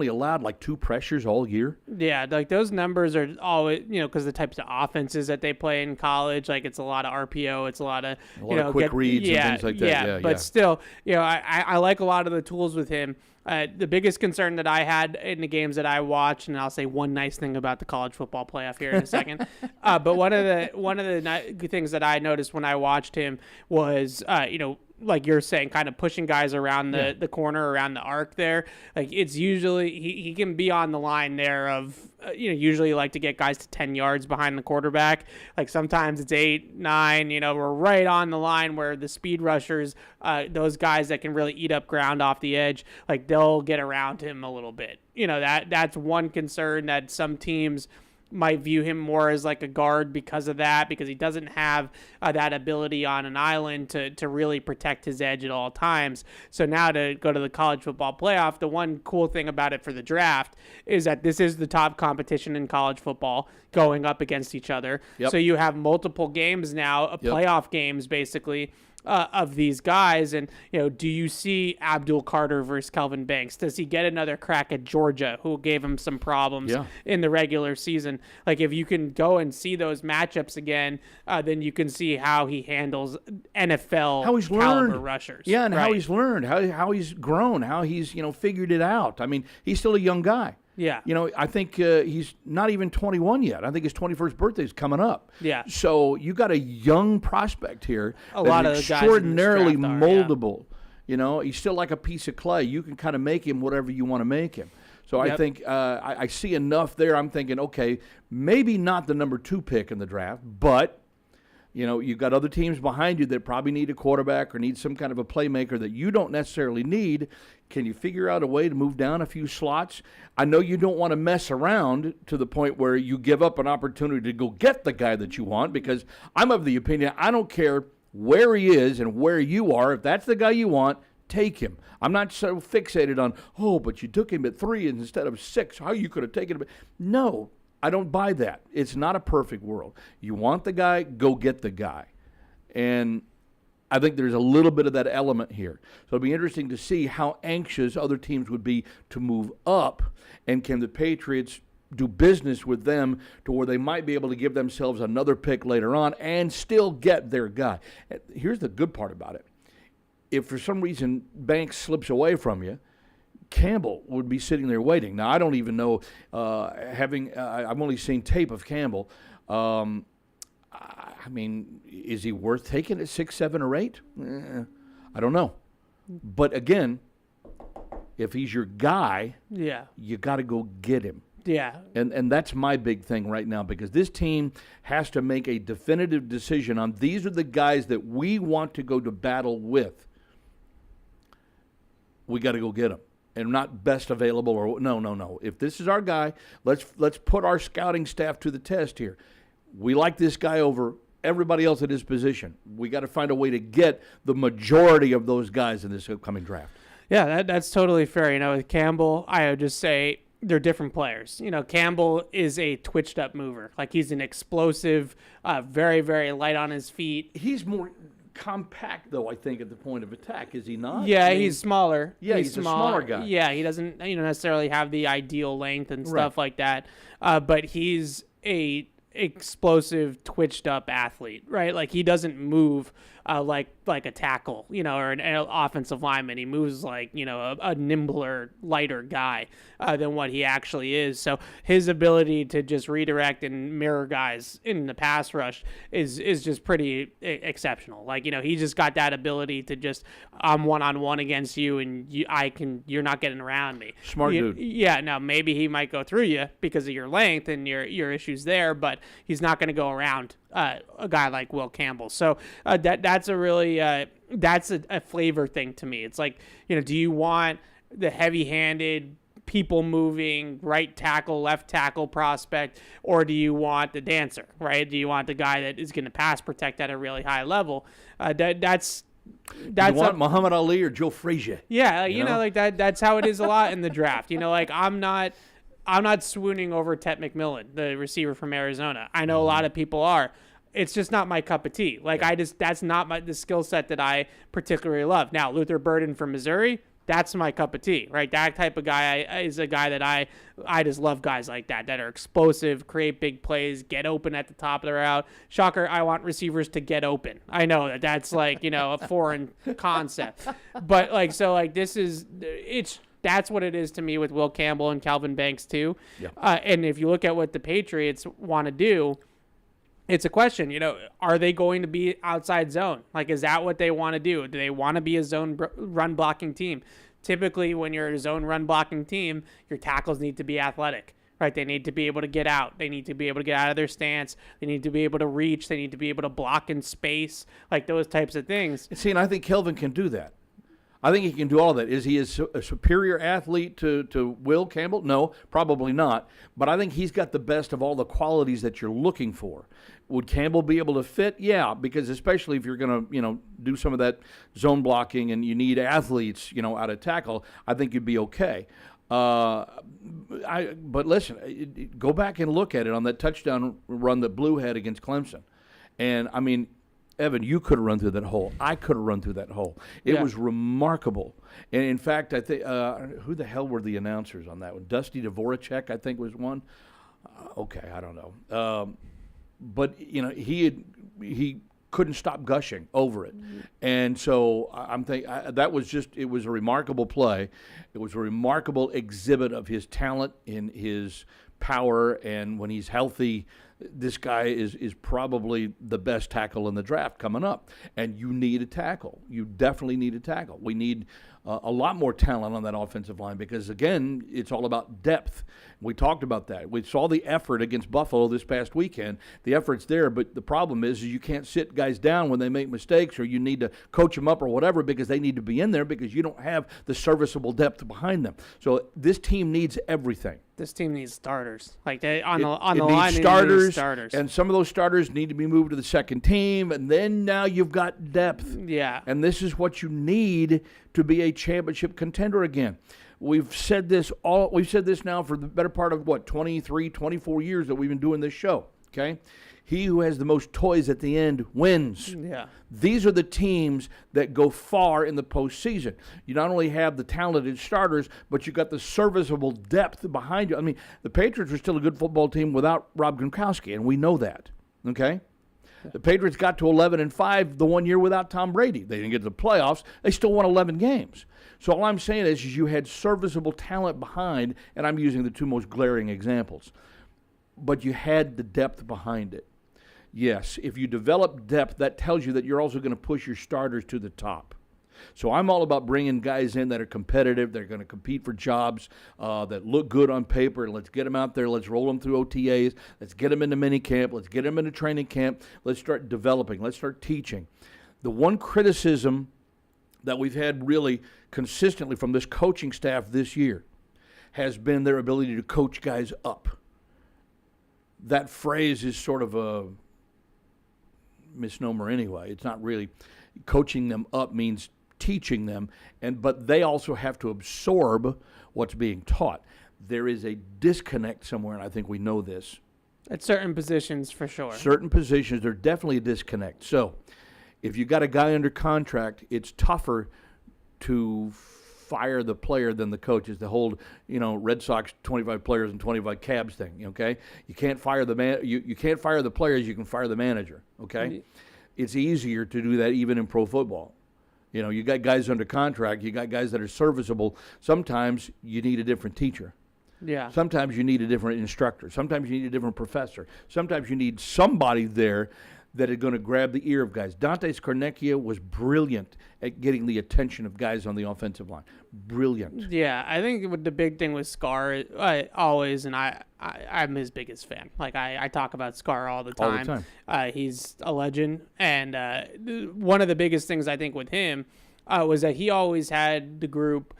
allowed like 2 pressures all year. Yeah, like those numbers are always, because the types of offenses that they play in college, like it's a lot of RPO, it's a lot of quick reads and things like that. Yeah, but still, I like a lot of the tools with him. The biggest concern that I had in the games that I watched, and I'll say one nice thing about the college football playoff here in a second, but one of the things that I noticed when I watched him was, like you're saying, kind of pushing guys around the corner, around the arc there. Like it's usually, he can be on the line there of, usually like to get guys to 10 yards behind the quarterback. Like sometimes it's 8, 9, we're right on the line where the speed rushers, those guys that can really eat up ground off the edge, like they'll get around him a little bit. That's one concern that some teams might view him more as like a guard because of that, because he doesn't have that ability on an island to really protect his edge at all times. So now to go to the college football playoff, the one cool thing about it for the draft is that this is the top competition in college football going up against each other. Yep. So you have multiple games now, playoff games basically, of these guys. And, do you see Abdul Carter versus Kelvin Banks? Does he get another crack at Georgia, who gave him some problems in the regular season? Like, if you can go and see those matchups again, then you can see how he handles NFL caliber rushers. Yeah, and how he's learned, how he's grown, how he's, figured it out. I mean, he's still a young guy. Yeah. I think he's not even 21 yet. I think his 21st birthday is coming up. Yeah. So you got a young prospect here. A lot of extraordinarily guys in this draft moldable. He's still like a piece of clay. You can kind of make him whatever you want to make him. So I think I see enough there. I'm thinking, okay, maybe not the number 2 pick in the draft, but you've got other teams behind you that probably need a quarterback or need some kind of a playmaker that you don't necessarily need. Can you figure out a way to move down a few slots? I know you don't want to mess around to the point where you give up an opportunity to go get the guy that you want, because I'm of the opinion, I don't care where he is and where you are. If that's the guy you want, take him. I'm not so fixated on, but you took him at 3 instead of 6. How you could have taken him? No. I don't buy that. It's not a perfect world. You want the guy, go get the guy. And I think there's a little bit of that element here. So it'll be interesting to see how anxious other teams would be to move up, and can the Patriots do business with them to where they might be able to give themselves another pick later on and still get their guy. Here's the good part about it. If for some reason Banks slips away from you, Campbell would be sitting there waiting. Now, I don't even know, I've only seen tape of Campbell. I mean, is he worth taking at 6, 7, or 8? I don't know. But again, if he's your guy, you got to go get him. Yeah. And that's my big thing right now, because this team has to make a definitive decision on these are the guys that we want to go to battle with. We got to go get them. And not best available or no. If this is our guy, let's put our scouting staff to the test here. We like this guy over everybody else at his position. We got to find a way to get the majority of those guys in this upcoming draft. Yeah, that's totally fair. With Campbell, I would just say they're different players. Campbell is a twitched up mover. Like, he's an explosive, very, very light on his feet. He's more compact, though, I think, at the point of attack, is he not? Yeah, I mean, he's smaller. Yeah, he's a smaller guy. Yeah, he doesn't necessarily have the ideal length and stuff like that. But he's a explosive, twitched up athlete, right? Like he doesn't move like a tackle, or an offensive lineman. He moves like a nimbler, lighter guy than what he actually is. So his ability to just redirect and mirror guys in the pass rush is just pretty exceptional. Like he just got that ability to just I'm 1-on-1 against you, and you're not getting around me. Smart dude. Yeah. Now maybe he might go through you because of your length and your issues there, but he's not going to go around a guy like Will Campbell. So that's a really that's a flavor thing to me. It's like, do you want the heavy-handed, people-moving right tackle, left tackle prospect, or do you want the dancer, right? Do you want the guy that is going to pass protect at a really high level? That's you want Muhammad Ali or Joe Frazier? Yeah, like that. That's how it is a lot in the draft. Like I'm not swooning over Tet McMillan, the receiver from Arizona. I know a lot of people are. It's just not my cup of tea. Like that's not the skill set that I particularly love. Now, Luther Burden from Missouri, that's my cup of tea, right? That type of guy is a guy that I just love guys like that are explosive, create big plays, get open at the top of the route. Shocker, I want receivers to get open. I know that's like, a foreign concept. But that's what it is to me with Will Campbell and Calvin Banks too. Yeah. And if you look at what the Patriots want to do, it's a question, are they going to be outside zone? Like, is that what they want to do? Do they want to be a zone run blocking team? Typically, when you're a zone run blocking team, your tackles need to be athletic, right? They need to be able to get out. They need to be able to get out of their stance. They need to be able to reach. They need to be able to block in space, like those types of things. See, and I think Kelvin can do that. I think he can do all of that. Is he a superior athlete to Will Campbell? No, probably not. But I think he's got the best of all the qualities that you're looking for. Would Campbell be able to fit? Yeah, because especially if you're going to, do some of that zone blocking and you need athletes, out of tackle, I think you'd be okay. But listen, go back and look at it on that touchdown run that Blue had against Clemson. And, I mean, Evan, you could have run through that hole. I could have run through that hole. It was remarkable. And, in fact, I think who the hell were the announcers on that one? Dusty Dvoracek, I think, was one. Okay, I don't know. But, he couldn't stop gushing over it. And so I'm thinking that was it was a remarkable play. It was a remarkable exhibit of his talent in his power, and when he's healthy, this guy is probably the best tackle in the draft coming up. And you need a tackle. You definitely need a tackle. We need a lot more talent on that offensive line because, again, it's all about depth. We talked about that. We saw the effort against Buffalo this past weekend. The effort's there, but the problem is you can't sit guys down when they make mistakes, or you need to coach them up or whatever because they need to be in there because you don't have the serviceable depth behind them. So this team needs everything. This team needs starters. Like on the Needs line, starters. And some of those starters need to be moved to the second team, and then now you've got depth. Yeah. And this is what you need to be a championship contender again. We've said this now for the better part of 23, 24 years that we've been doing this show, okay? He who has the most toys at the end wins. Yeah. These are the teams that go far in the postseason. You not only have the talented starters, but you got the serviceable depth behind you. I mean, the Patriots are still a good football team without Rob Gronkowski, and we know that, okay? The Patriots got to 11-5 the 1 year without Tom Brady. They didn't get to the playoffs. They still won 11 games. So all I'm saying is you had serviceable talent behind, and I'm using the two most glaring examples. But you had the depth behind it. Yes, if you develop depth, that tells you that you're also going to push your starters to the top. So I'm all about bringing guys in that are competitive. They're going to compete for jobs that look good on paper. Let's get them out there. Let's roll them through OTAs. Let's get them into minicamp. Let's get them into training camp. Let's start developing. Let's start teaching. The one criticism that we've had really consistently from this coaching staff this year has been their ability to coach guys up. That phrase is sort of a misnomer anyway. It's not really coaching them up means teaching them, but they also have to absorb what's being taught. There is a disconnect somewhere, and I think we know this. At certain positions, for sure. Certain positions, there's definitely a disconnect. So if you got a guy under contract, it's tougher to fire the player than the coach. Is the whole, Red Sox 25 players and 25 cabs thing, okay? You can't fire the man. You can't fire the players. You can fire the manager, okay? It's easier to do that even in pro football. You got guys under contract. You got guys that are serviceable. Sometimes you need a different teacher. Yeah. Sometimes you need a different instructor. Sometimes you need a different professor. Sometimes you need somebody there that are going to grab the ear of guys. Dante Scarnecchia was brilliant at getting the attention of guys on the offensive line. Brilliant. Yeah, I think what the big thing with Scar, always, and I'm his biggest fan. Like, I talk about Scar all the time. All the time. He's a legend. And one of the biggest things I think with him was that he always had the group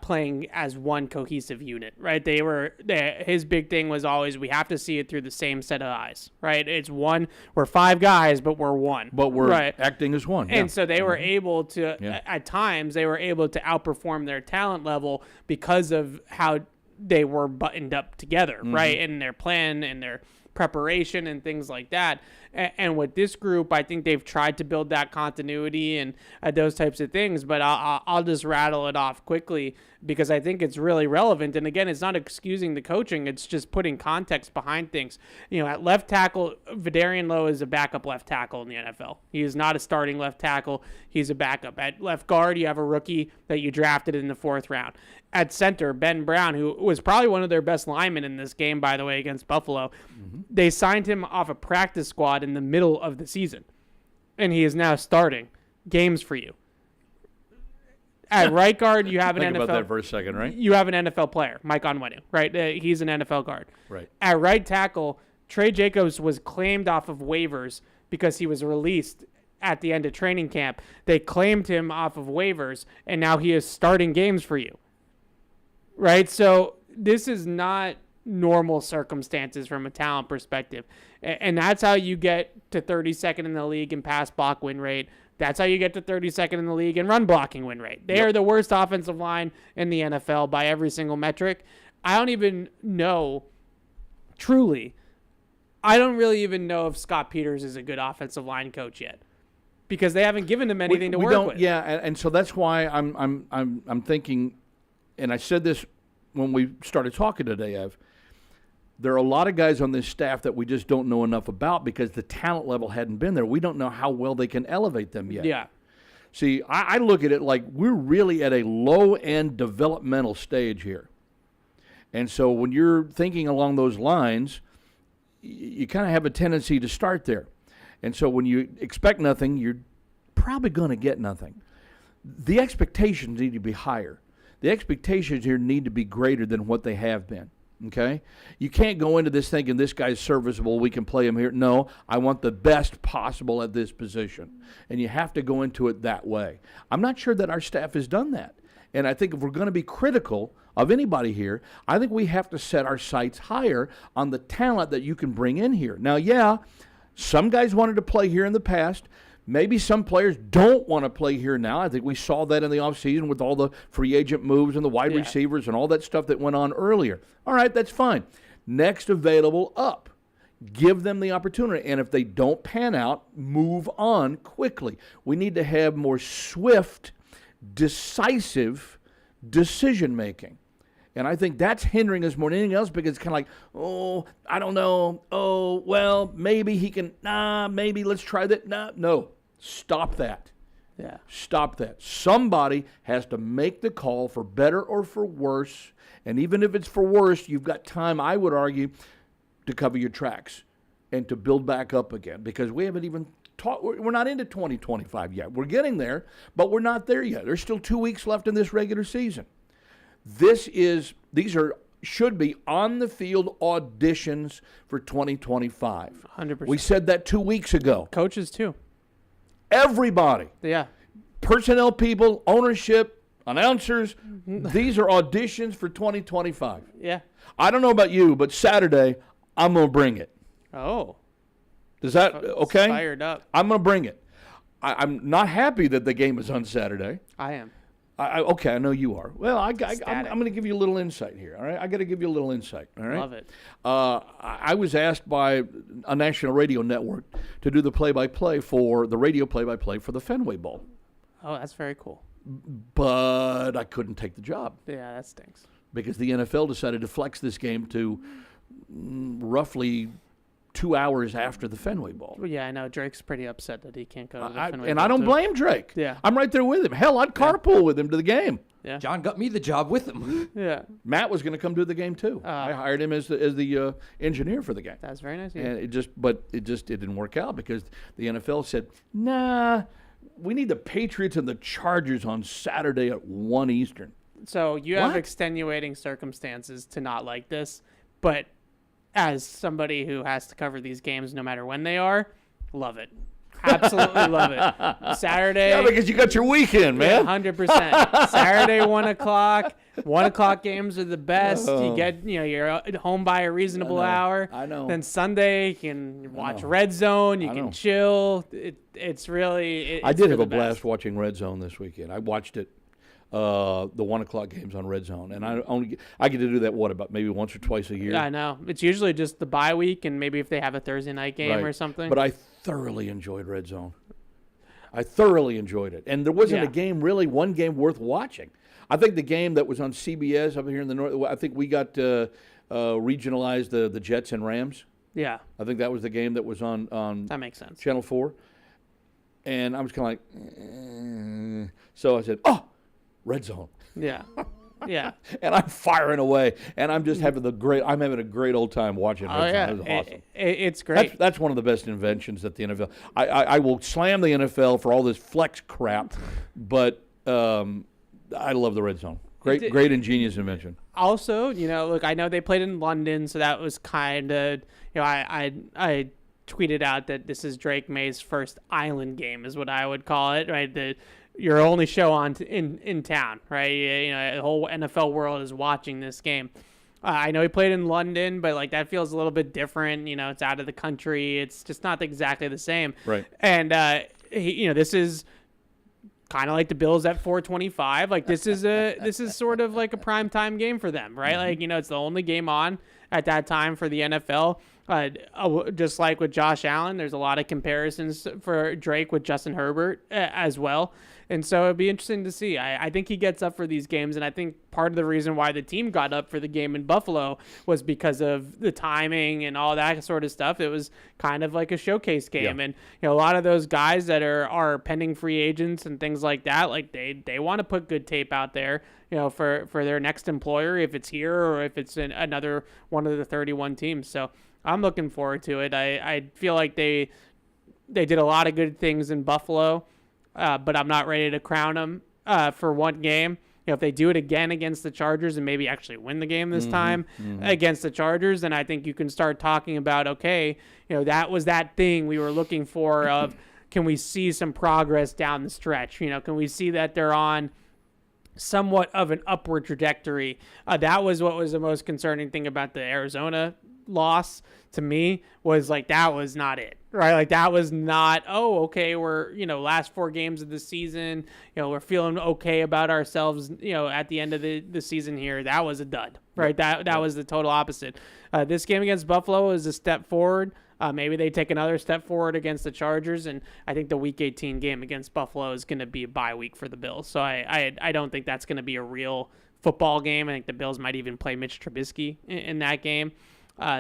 playing as one cohesive unit, right? His big thing was always, we have to see it through the same set of eyes, right? It's one, we're 5 guys, but we're one. But we're right? acting as one. And so they were able to, at times, they were able to outperform their talent level because of how they were buttoned up together, right? And their plan and their preparation and things like that. And with this group, I think they've tried to build that continuity and those types of things. But I'll just rattle it off quickly because I think it's really relevant. And again, it's not excusing the coaching. It's just putting context behind things. At left tackle, Vidarian Lowe is a backup left tackle in the NFL. He is not a starting left tackle. He's a backup. At left guard, you have a rookie that you drafted in the 4th round. At center, Ben Brown, who was probably one of their best linemen in this game, by the way, against Buffalo. They signed him off a practice squad in the middle of the season, and he is now starting games for you. At right guard, you have an Think NFL. about that for a second, right? You have an NFL player, Mike Onwenu, right? He's an NFL guard. Right. At right tackle, Trey Jacobs was claimed off of waivers because he was released at the end of training camp. They claimed him off of waivers, and now he is starting games for you. Right? So this is not normal circumstances from a talent perspective. And that's how you get to 32nd in the league in pass block win rate. That's how you get to 32nd in the league in run blocking win rate. They are the worst offensive line in the NFL by every single metric. I don't even know, truly, I don't really even know if Scott Peters is a good offensive line coach yet, because they haven't given him anything to work with. Yeah, and so that's why I'm thinking, and I said this when we started talking today, Ev, there are a lot of guys on this staff that we just don't know enough about because the talent level hadn't been there. We don't know how well they can elevate them yet. Yeah. See, I look at it like we're really at a low-end developmental stage here. And so when you're thinking along those lines, you kind of have a tendency to start there. And so when you expect nothing, you're probably going to get nothing. The expectations need to be higher. The expectations here need to be greater than what they have been, okay? You can't go into this thinking this guy's serviceable, we can play him here. No, I want the best possible at this position. And you have to go into it that way. I'm not sure that our staff has done that. And I think if we're going to be critical of anybody here, I think we have to set our sights higher on the talent that you can bring in here. Now, yeah, some guys wanted to play here in the past. Maybe some players don't want to play here now. I think we saw that in the offseason with all the free agent moves and the wide receivers and all that stuff that went on earlier. All right, that's fine. Next available up. Give them the opportunity. And if they don't pan out, move on quickly. We need to have more swift, decisive decision-making. And I think that's hindering us more than anything else because it's kind of like, oh, I don't know. Oh, well, maybe he can. Maybe let's try that. No. Stop that. Yeah. Stop that. Somebody has to make the call for better or for worse. And even if it's for worse, you've got time, I would argue, to cover your tracks and to build back up again because we haven't even we're not into 2025 yet. We're getting there, but we're not there yet. There's still 2 weeks left in this regular season. Should be on the field auditions for 2025. 100%. We said that 2 weeks ago. Coaches too. Everybody. Yeah. Personnel people, ownership, announcers, these are auditions for 2025. Yeah. I don't know about you, but Saturday, I'm going to bring it. Oh. Is that okay? Fired up. I'm going to bring it. I'm not happy that the game is on Saturday. I am. Okay, I know you are. Well, I'm Ecstatic. going to give you a little insight here. All right, I got to give you a little insight. All right, Love it. I was asked by a national radio network to do the play-by-play for the radio play-by-play for the Fenway Bowl, Oh, that's very cool. but I couldn't take the job Yeah, that stinks. because the NFL decided to flex this game to roughly 2 hours after the Fenway Bowl. Well, yeah, I know Drake's pretty upset that he can't go to the Fenway And Bowl I don't too. blame Drake. Yeah. I'm right there with him. Hell, I'd carpool with him to the game. Yeah. John got me the job with him. Yeah, Matt was going to come do the game too. I hired him as the engineer for the game. that's very nice. Yeah. And it didn't work out because the NFL said, nah, we need the Patriots and the Chargers on Saturday at 1 Eastern. So you have What? extenuating circumstances to not like this, but as somebody who has to cover these games no matter when they are, love it. Absolutely love it. Saturday. Yeah, because you got your weekend, man. 100%. Saturday, 1 o'clock. 1 o'clock games are the best. You get, you're at home by a reasonable hour. I know. Then Sunday, you can watch Red Zone. You can know. chill. It's really. I It's did for have the a blast best. watching Red Zone this weekend. I watched it, the 1 o'clock games on Red Zone, and I get to do that about maybe once or twice a year. Yeah, I know. It's usually just the bye week, and maybe if they have a Thursday night game Right. or something. But I thoroughly enjoyed Red Zone. I thoroughly enjoyed it, and there wasn't Yeah. one game worth watching. I think the game that was on CBS up here in the north. I think we got regionalized the Jets and Rams. yeah, I think that was the game that was on that makes sense. Channel 4. And I was kind of like, so I said, oh, Red Zone. Yeah, yeah. And I'm firing away, and I'm just having I'm having a great old time watching Red Oh yeah, Zone. It was awesome. It's great. That's one of the best inventions that the NFL. I will slam the NFL for all this flex crap, but I love the Red Zone. Great ingenious invention. Also, look, I know they played in London, so that was kind of, I tweeted out that this is Drake May's first island game, is what I would call it, right? Your only show in town, right? The whole NFL world is watching this game. I know he played in London, but like that feels a little bit different. It's out of the country. It's just not exactly the same. Right. And this is kind of like the Bills at 425. Like this is sort of like a primetime game for them, right? Like, it's the only game on at that time for the NFL. Just like with Josh Allen, there's a lot of comparisons for Drake with Justin Herbert as well. And so it'd be interesting to see. I think he gets up for these games, and I think part of the reason why the team got up for the game in Buffalo was because of the timing and all that sort of stuff. It was kind of like a showcase game. Yeah. And a lot of those guys that are pending free agents and things like that, like they want to put good tape out there, for their next employer, if it's here or if it's in another one of the 31 teams. So I'm looking forward to it. I feel like they did a lot of good things in Buffalo, but I'm not ready to crown them for one game. If they do it again against the Chargers and maybe actually win the game this time against the Chargers, then I think you can start talking about, okay, that was that thing we were looking for of can we see some progress down the stretch? Can we see that they're on somewhat of an upward trajectory? That was what was the most concerning thing about the Arizona loss to me, was like that was not it, right? Like that was not, okay, we're last 4 games of the season, we're feeling okay about ourselves, at the end of the season here. That was a dud, right? That was the total opposite. This game against Buffalo is a step forward. Maybe they take another step forward against the Chargers, and I think the Week 18 game against Buffalo is going to be a bye week for the Bills. So I don't think that's going to be a real football game. I think the Bills might even play Mitch Trubisky in that game.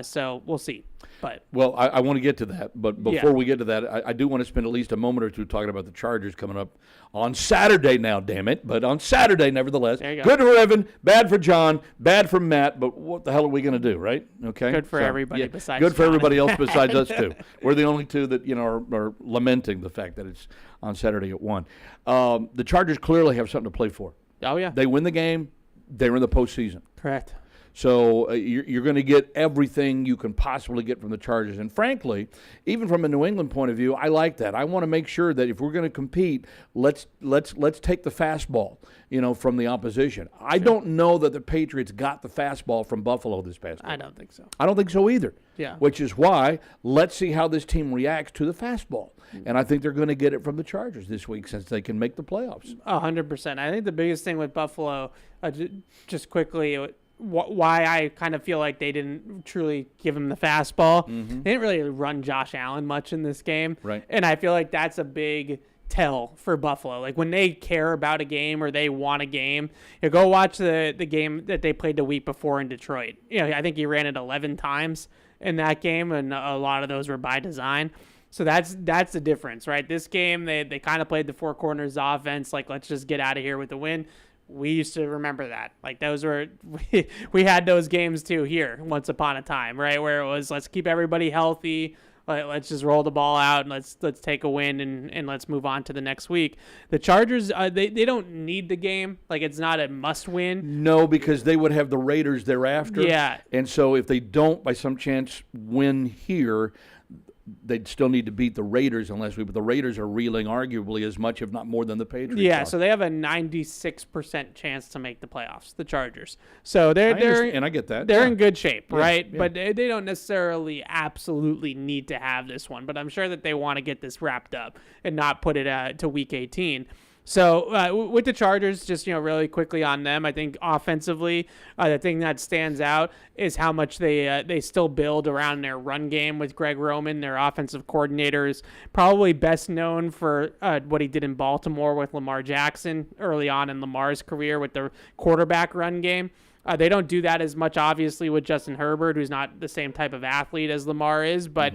So we'll see. But I want to get to that, but before we get to that, I do want to spend at least a moment or two talking about the Chargers coming up on Saturday now, damn it. But on Saturday, nevertheless. There you go. Good for Evan, bad for John, bad for Matt, but what the hell are we going to do, right? Okay. Good for everybody besides Good for John everybody and else besides us, too. We're the only two that, are lamenting the fact that it's on Saturday at 1. The Chargers clearly have something to play for. oh yeah, They win the game, they're in the postseason. correct. So you're going to get everything you can possibly get from the Chargers. And frankly, even from a New England point of view, I like that. I want to make sure that if we're going to compete, let's take the fastball, from the opposition. I don't know that the Patriots got the fastball from Buffalo this past game. I don't think so. I don't think so either. Yeah. Which is why let's see how this team reacts to the fastball. And I think they're going to get it from the Chargers this week since they can make the playoffs. 100%. I think the biggest thing with Buffalo, just quickly, why I kind of feel like they didn't truly give him the fastball. They didn't really run Josh Allen much in this game. Right. And I feel like that's a big tell for Buffalo. Like when they care about a game or they want a game, go watch the game that they played the week before in Detroit. I think he ran it 11 times in that game, and a lot of those were by design. So that's the difference, right? This game, they kind of played the four corners offense, like let's just get out of here with the win. We used to remember that. Like those were, we had those games too here once upon a time, right? Where it was, let's keep everybody healthy. Let's just roll the ball out and let's take a win and let's move on to the next week. The Chargers, they don't need the game. Like it's not a must win. No, because they would have the Raiders thereafter. Yeah. And so if they don't by some chance win here, they'd still need to beat the Raiders but the Raiders are reeling arguably as much, if not more, than the Patriots. Yeah, are. so they have a 96% chance to make the playoffs, the Chargers. So they're and I get that. They're in good shape, Yeah, right? yeah. But they don't necessarily absolutely need to have this one. But I'm sure that they want to get this wrapped up and not put it to week 18. So with the Chargers, just really quickly on them, I think offensively, the thing that stands out is how much they still build around their run game with Greg Roman, their offensive coordinator, is probably best known for what he did in Baltimore with Lamar Jackson early on in Lamar's career with the quarterback run game. They don't do that as much, obviously, with Justin Herbert, who's not the same type of athlete as Lamar is, but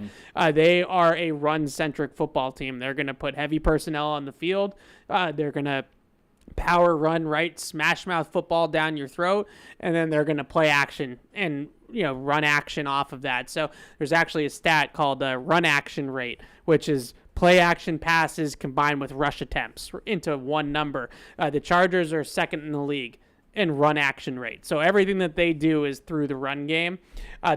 they are a run-centric football team. They're going to put heavy personnel on the field. They're going to power run, right, smash mouth football down your throat, and then they're going to play action and run action off of that. So there's actually a stat called run action rate, which is play action passes combined with rush attempts into one number. The Chargers are second in the league in run action rate. So everything that they do is through the run game.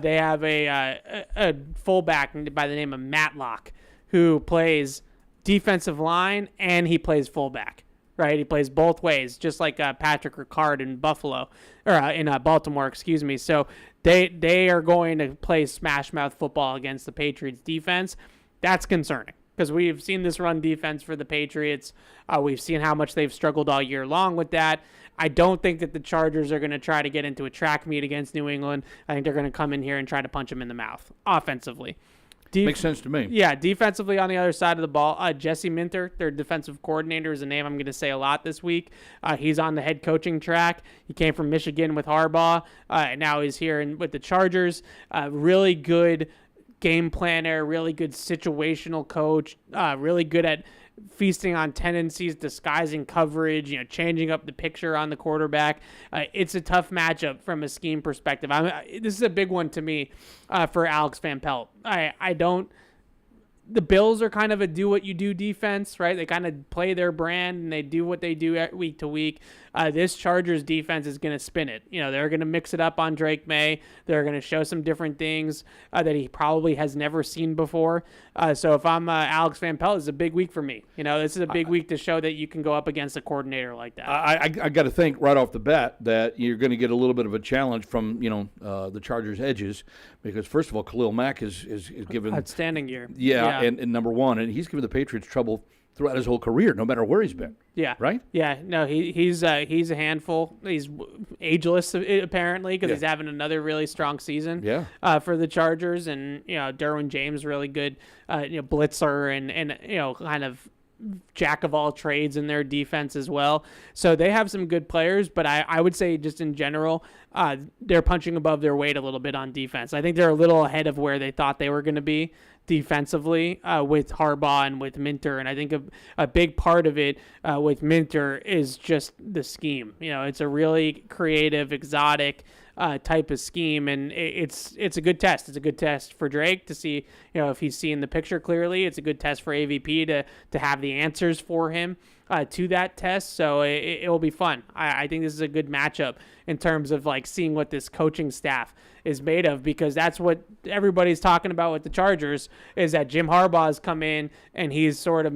They have a fullback by the name of Matlock who plays defensive line and he plays fullback, right? He plays both ways, just like Patrick Ricard in Baltimore, excuse me. So they are going to play smash mouth football against the Patriots defense. That's concerning because we've seen this run defense for the Patriots. We've seen how much they've struggled all year long with that. I don't think that the Chargers are going to try to get into a track meet against New England. I think they're going to come in here and try to punch them in the mouth offensively. Makes sense to me. Yeah, defensively on the other side of the ball, Jesse Minter, their defensive coordinator, is a name I'm going to say a lot this week. He's on the head coaching track. He came from Michigan with Harbaugh. Now he's here with the Chargers. Really good game planner, really good situational coach, really good at feasting on tendencies, disguising coverage, changing up the picture on the quarterback. It's a tough matchup from a scheme perspective. This is a big one to me for Alex Van Pelt. The Bills are kind of a do-what-you-do defense, right? They kind of play their brand, and they do what they do week to week. This Chargers defense is going to spin it. They're going to mix it up on Drake May. They're going to show some different things that he probably has never seen before. So if I'm Alex Van Pelt, this is a big week for me. This is a big week to show that you can go up against a coordinator like that. I got to think right off the bat that you're going to get a little bit of a challenge from the Chargers' edges because first of all, Khalil Mack is given outstanding year. Yeah. And number one, and he's given the Patriots trouble throughout his whole career, no matter where he's been. Yeah. Right? Yeah. No, he's a handful. He's ageless apparently because he's having another really strong season. Yeah. For the Chargers, and Derwin James really good, blitzer and kind of jack of all trades in their defense as well. So they have some good players, but I would say just in general, they're punching above their weight a little bit on defense. I think they're a little ahead of where they thought they were going to be defensively with Harbaugh and with Minter. And I think a big part of it with Minter is just the scheme. It's a really creative, exotic type of scheme, and it's a good test. It's a good test for Drake to see if he's seeing the picture clearly. It's a good test for AVP to have the answers for him to that test. So it will be fun. I think this is a good matchup in terms of like seeing what this coaching staff is made of, because that's what everybody's talking about with the Chargers is that Jim Harbaugh's come in and he's sort of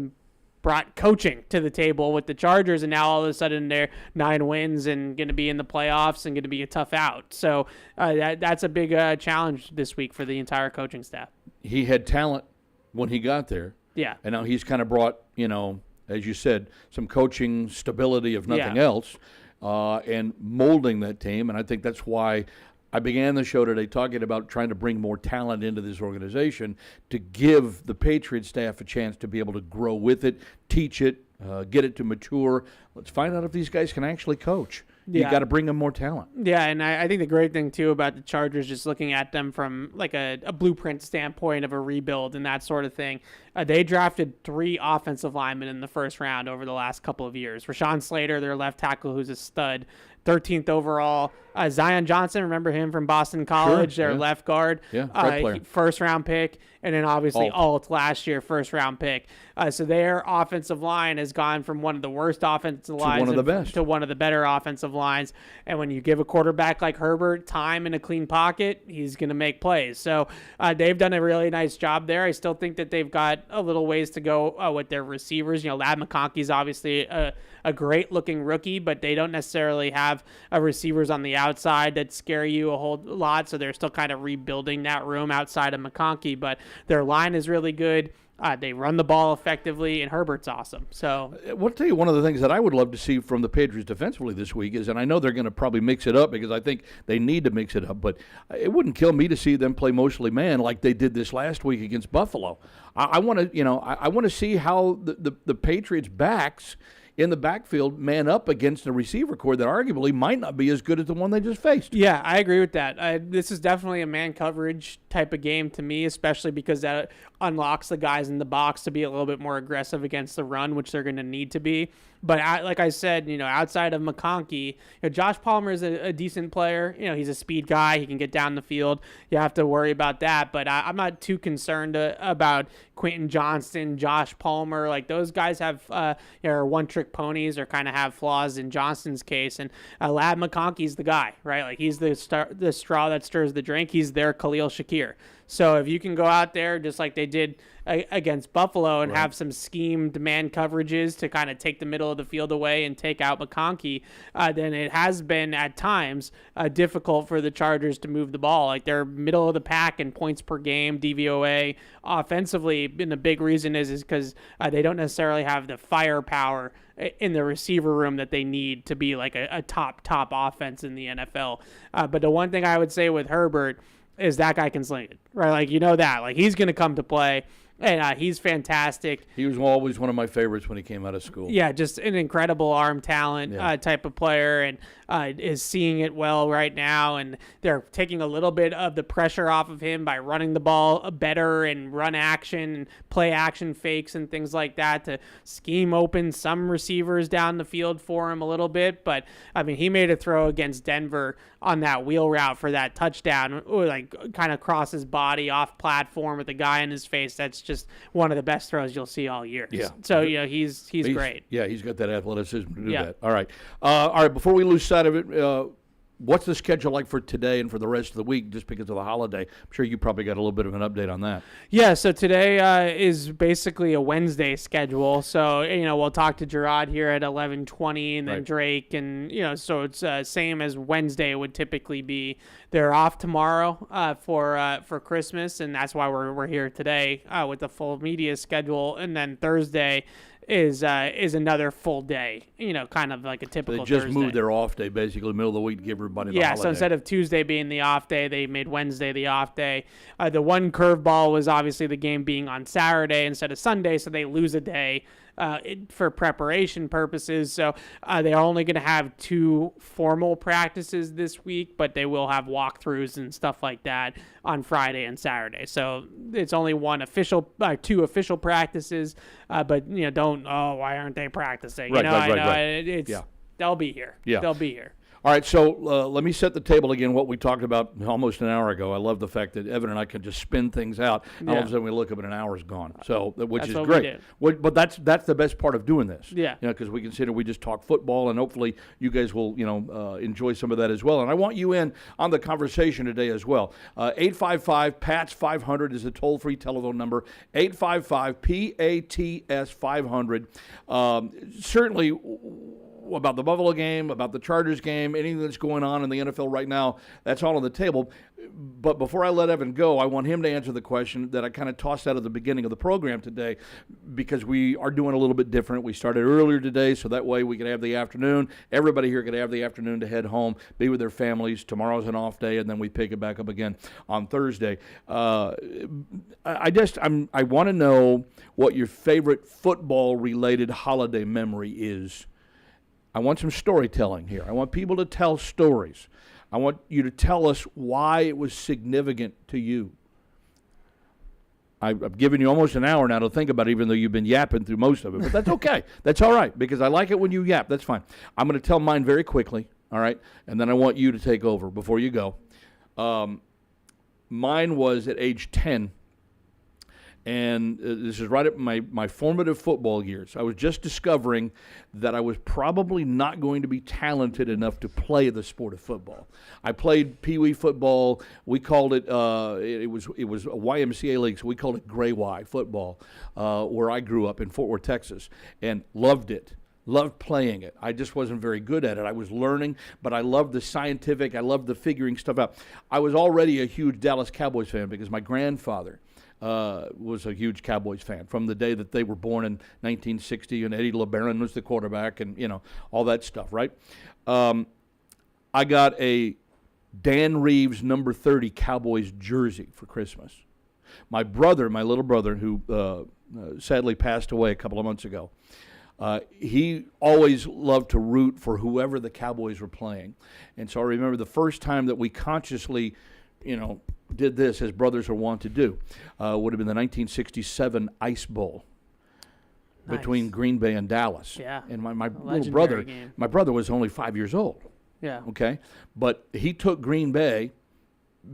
brought coaching to the table with the Chargers, and now all of a sudden they're 9 wins and going to be in the playoffs and going to be a tough out. So that's a big challenge this week for the entire coaching staff. He had talent when he got there. Yeah. And now he's kind of brought, as you said, some coaching stability, if nothing else, and molding that team. And I think that's why I began the show today talking about trying to bring more talent into this organization to give the Patriots staff a chance to be able to grow with it, teach it, get it to mature. Let's find out if these guys can actually coach. Yeah. You got to bring them more talent. Yeah, and I think the great thing, too, about the Chargers, just looking at them from like a blueprint standpoint of a rebuild and that sort of thing, they drafted 3 offensive linemen in the first round over the last couple of years. Rashawn Slater, their left tackle, who's a stud, 13th overall. Zion Johnson, remember him from Boston College, their left guard. Yeah, great player. First-round pick, and then obviously Alt last year, first-round pick. So their offensive line has gone from one of the worst offensive lines one of the best. to one of the better offensive lines. And when you give a quarterback like Herbert time in a clean pocket, he's going to make plays. So they've done a really nice job there. I still think that they've got a little ways to go with their receivers. Ladd McConkey's obviously a great-looking rookie, but they don't necessarily have receivers on the outside that scare you a whole lot, so they're still kind of rebuilding that room outside of McConkey, but their line is really good. They run the ball effectively, and Herbert's awesome. So I'll tell you one of the things that I would love to see from the Patriots defensively this week is, and I know they're going to probably mix it up because I think they need to mix it up, but it wouldn't kill me to see them play mostly man like they did this last week against Buffalo. I want to, I want to see how the Patriots backs in the backfield man up against a receiver core that arguably might not be as good as the one they just faced. Yeah, I agree with that. This is definitely a man coverage type of game to me, especially because that unlocks the guys in the box to be a little bit more aggressive against the run, which they're going to need to be. But like I said, outside of McConkey, Josh Palmer is a decent player. He's a speed guy. He can get down the field. You have to worry about that. But I'm not too concerned about Quentin Johnston, Josh Palmer. Like those guys have are one-trick ponies or kind of have flaws in Johnston's case. And Ladd McConkey's the guy, right? Like he's the straw that stirs the drink. He's their Khalil Shakir. So if you can go out there just like they did against Buffalo and have some schemed man coverages to kind of take the middle of the field away and take out McConkey, then it has been at times difficult for the Chargers to move the ball. Like they're middle of the pack in points per game, DVOA. Offensively, and the big reason is because they don't necessarily have the firepower in the receiver room that they need to be like a top offense in the NFL. But the one thing I would say with Herbert is that guy can sling it, right? Like, that. Like, he's going to come to play, and he's fantastic. He was always one of my favorites when he came out of school. Yeah, just an incredible arm talent type of player, and is seeing it well right now, and they're taking a little bit of the pressure off of him by running the ball better and run action and play action fakes and things like that to scheme open some receivers down the field for him a little bit. But, he made a throw against Denver on that wheel route for that touchdown, like kind of cross his body off platform with a guy in his face. That's just one of the best throws you'll see all year. Yeah. So, he's great. Yeah, he's got that athleticism to do that. All right. Before we lose sight of it, what's the schedule like for today and for the rest of the week just because of the holiday? I'm sure you probably got a little bit of an update on that. Yeah, so today is basically a Wednesday schedule. So, we'll talk to Gerard here at 11:20 and then Drake. And, so it's same as Wednesday would typically be. They're off tomorrow for Christmas, and that's why we're here today with the full media schedule. And then Thursday is another full day, kind of like a typical Thursday. They just Thursday. moved their off day, basically, middle of the week to give everybody the holiday. So instead of Tuesday being the off day, they made Wednesday the off day. The one curveball was obviously the game being on Saturday instead of Sunday, so they lose a day for preparation purposes. So they're only going to have 2 formal practices this week, but they will have walkthroughs and stuff like that on Friday and Saturday. So it's only 2 official practices, but why aren't they practicing? Right. They'll be here. Yeah. They'll be here. All right, so let me set the table again, what we talked about almost an hour ago. I love the fact that Evan and I can just spin things out, and all of a sudden we look up and an hour's gone, so which That's is what we great. do. But that's the best part of doing this. Yeah. Because we consider we just talk football, and hopefully you guys will, enjoy some of that as well. And I want you in on the conversation today as well. 855-PATS-500 is the toll-free telephone number, 855-PATS-500. Certainly, about the Buffalo game, about the Chargers game, anything that's going on in the NFL right now, that's all on the table. But before I let Evan go, I want him to answer the question that I kind of tossed out at the beginning of the program today, because we are doing a little bit different. We started earlier today, so that way we can have the afternoon. Everybody here can have the afternoon to head home, be with their families. Tomorrow's an off day, and then we pick it back up again on Thursday. I want to know what your favorite football-related holiday memory is. I want some storytelling here. I want people to tell stories. I want you to tell us why it was significant to you. I've given you almost an hour now to think about it, even though you've been yapping through most of it. But that's okay. That's all right, because I like it when you yap. That's fine. I'm going to tell mine very quickly, all right? And then I want you to take over before you go. Mine was at age 10. And this is right at my formative football years. I was just discovering that I was probably not going to be talented enough to play the sport of football. I played Pee Wee football. We called it it was a YMCA league, so we called it Gray Y football, where I grew up in Fort Worth, Texas, and loved it. Loved playing it. I just wasn't very good at it. I was learning, but I loved the scientific. I loved the figuring stuff out. I was already a huge Dallas Cowboys fan because my grandfather was a huge Cowboys fan from the day that they were born in 1960, and Eddie LeBaron was the quarterback, and all that stuff, right? I got a Dan Reeves number 30 Cowboys jersey for Christmas. My little brother, who sadly passed away a couple of months ago, he always loved to root for whoever the Cowboys were playing. And so I remember the first time that we consciously, did this, as brothers are wont to do, would have been the 1967 Ice Bowl between Green Bay and Dallas. Yeah. And my little brother, game. my brother was only 5 years old. Yeah. Okay. But he took Green Bay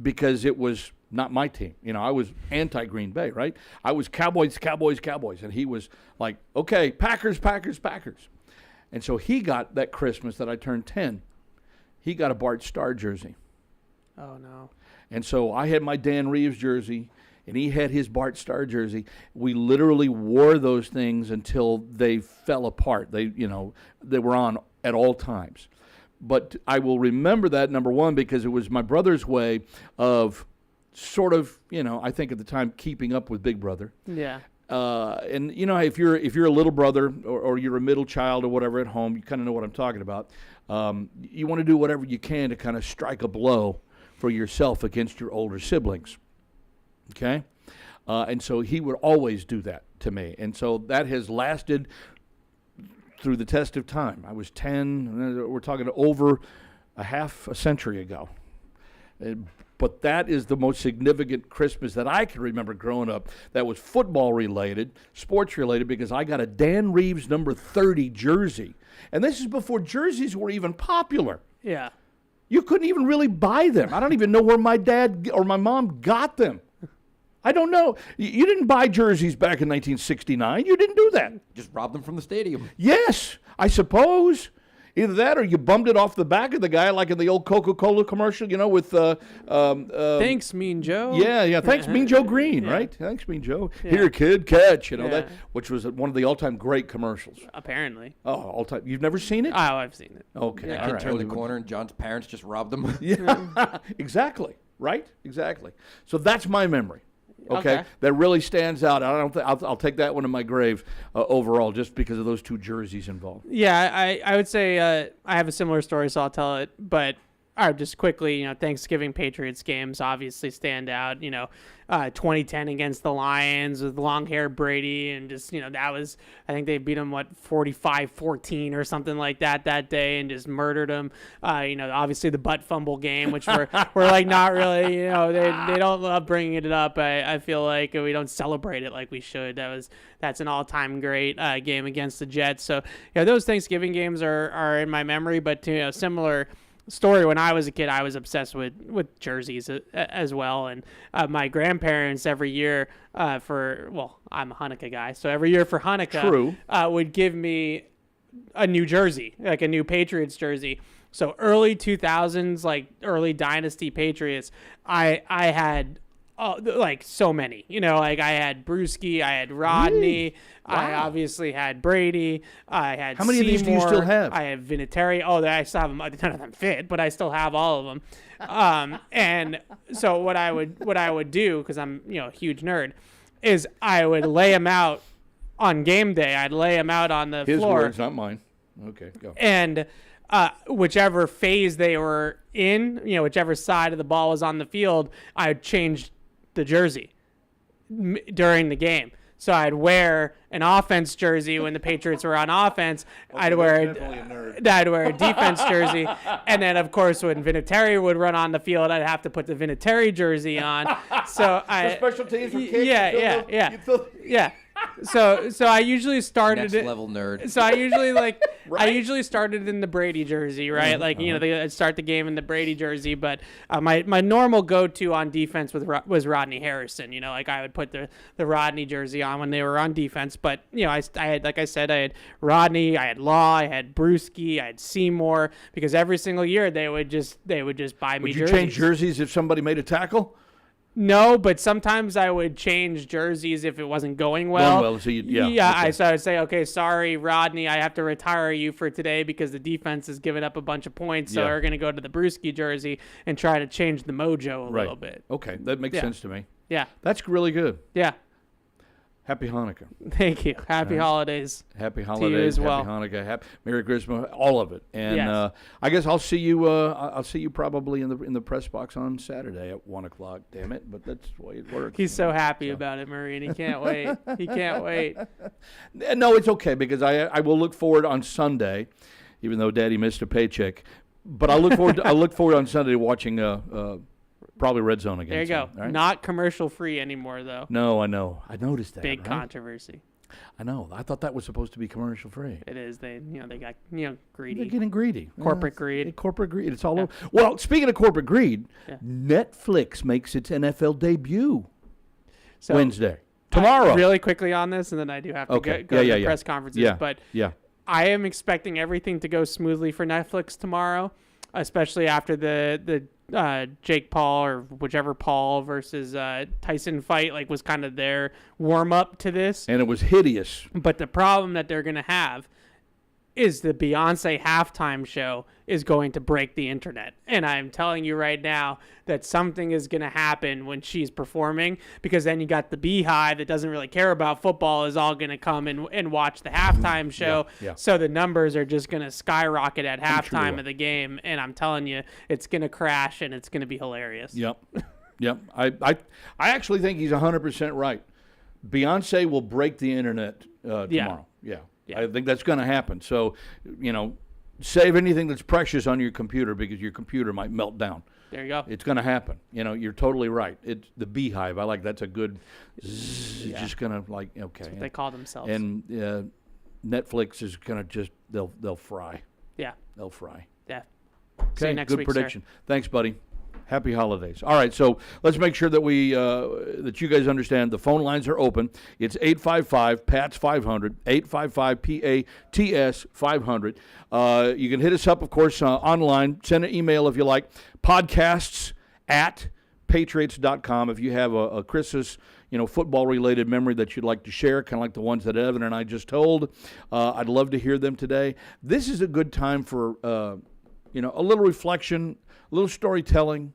because it was not my team. I was anti-Green Bay, right? I was Cowboys. And he was like, okay, Packers. And so he got that Christmas that I turned 10. He got a Bart Starr jersey. Oh, no. And so I had my Dan Reeves jersey, and he had his Bart Starr jersey. We literally wore those things until they fell apart. They were on at all times. But I will remember that, number one, because it was my brother's way of sort of, I think at the time, keeping up with Big Brother. Yeah. And if you're a little brother or you're a middle child or whatever at home, you kind of know what I'm talking about. You want to do whatever you can to kind of strike a blow for yourself against your older siblings. Okay? And so he would always do that to me. And so that has lasted through the test of time. I was 10. We're talking over a half a century ago. But that is the most significant Christmas that I can remember growing up that was football-related, sports-related, because I got a Dan Reeves number 30 jersey. And this is before jerseys were even popular. Yeah. You couldn't even really buy them. I don't even know where my dad or my mom got them. I don't know. You didn't buy jerseys back in 1969. You didn't do that. Just robbed them from the stadium. Yes, I suppose. Either that or you bummed it off the back of the guy, like in the old Coca-Cola commercial, with Thanks, Mean Joe. Yeah. Thanks, Mean Joe Green, right? Thanks, Mean Joe. Yeah. Here, kid, catch. That, which was one of the all-time great commercials. Apparently. Oh, all-time. You've never seen it? Oh, I've seen it. Okay. Yeah, kid turned the corner and John's parents just robbed them. Yeah, exactly. Right? Exactly. So that's my memory. Okay, that really stands out. I'll take that one in my grave overall, just because of those two jerseys involved. Yeah, I would say I have a similar story, so I'll tell it. But just quickly, Thanksgiving Patriots games obviously stand out. 2010 against the Lions with long hair Brady, and just that was, I think they beat them 45-14 or something like that day, and just murdered them. Obviously the butt fumble game, which we're like not really, they don't love bringing it up. I feel like we don't celebrate it like we should. That's an all-time great game against the Jets. So those Thanksgiving games are in my memory, but similar story. When I was a kid, I was obsessed with jerseys as well. And my grandparents every year I'm a Hanukkah guy, so every year for Hanukkah, would give me a new jersey, like a new Patriots jersey. So early 2000s, like early Dynasty Patriots, I had like so many, like I had Brewski, I had Rodney, Really? I Wow. obviously had Brady, I had How many of these do you Seymour, still have? I have Vinatieri. Oh, I still have them. None of them fit, but I still have all of them. And so what I would do, because I'm a huge nerd, is I would lay them out on game day. I'd lay them out on the His floor. words, not mine. Okay, go. And whichever phase they were in, whichever side of the ball was on the field, I would change the jersey during the game. So I'd wear an offense jersey when the Patriots were on offense. I'd wear a defense jersey, and then of course when Vinatieri would run on the field, I'd have to put the Vinatieri jersey on. So special teams for kids. Yeah. So I usually started Next level nerd. So I usually started in the Brady jersey, right? Like I'd start the game in the Brady jersey, but my normal go-to on defense was Rodney Harrison. Like I would put the Rodney jersey on when they were on defense, but I had, like I said, I had Rodney, I had Law, I had Brewski, I had Seymour, because every single year they would just buy me Would you jerseys. change jerseys if somebody made a tackle? No, but sometimes I would change jerseys if it wasn't going well. So okay. So I would say, okay, sorry, Rodney, I have to retire you for today because the defense has given up a bunch of points, so Yeah. we're going to go to the Brewski jersey and try to change the mojo a little bit. Okay, that makes sense to me. Yeah, That's really good. yeah. Happy Hanukkah. Thank you. Happy holidays. Happy holidays. as well. Happy Hanukkah. Merry Christmas. All of it. And Yes. I guess I'll see you. I'll see you probably in the press box on Saturday at 1:00. Damn it! But that's the way it works. He's so happy about it, Murray, and he can't wait. He can't wait. No, it's okay because I will look forward on Sunday, even though Daddy missed a paycheck. But I look forward. I look forward on Sunday to watching probably Red Zone again. There you go. All right? Not commercial free anymore, though. No, I know. I noticed that. Big right? controversy. I know. I thought that was supposed to be commercial free. It is. They got They're greedy. getting greedy. Corporate greed. Corporate greed. It's all over. Well, speaking of corporate greed, Yeah. Netflix makes its NFL debut So, Wednesday. Tomorrow. Really quickly on this, and then I do have to Okay. go to Yeah, the yeah. press conferences. Yeah. But Yeah. I am expecting everything to go smoothly for Netflix tomorrow, especially after the Jake Paul or whichever Paul versus Tyson fight was kind of their warm up to this. And it was hideous. But the problem that they're going to have is the Beyonce halftime show is going to break the internet. And I'm telling you right now that something is going to happen when she's performing, because then you got the Beehive that doesn't really care about football is all going to come and watch the halftime show. yeah. So the numbers are just going to skyrocket at sure they halftime will. of the game. And I'm telling you, it's going to crash and it's going to be hilarious. Yep. Yep. I actually think he's 100% right. Beyonce will break the internet tomorrow. Yeah. Yeah. I think that's going to happen. So, save anything that's precious on your computer because your computer might melt down. There you go. It's going to happen. You're totally right. It's the Beehive. I like that's a good. Zzz, Yeah. Just going to okay. They call themselves. And Netflix is going to just they'll fry. yeah. They'll fry. Yeah. See you Okay. next Good week, prediction. Thanks, buddy. Happy holidays. All right, so let's make sure that that you guys understand the phone lines are open. It's 855-PATS-500, 855-PATS-500. You can hit us up, of course, online. Send an email if you like. Podcasts@patriots.com. If you have a Christmas, football-related memory that you'd like to share, kind of like the ones that Evan and I just told, I'd love to hear them today. This is a good time for, a little reflection, a little storytelling,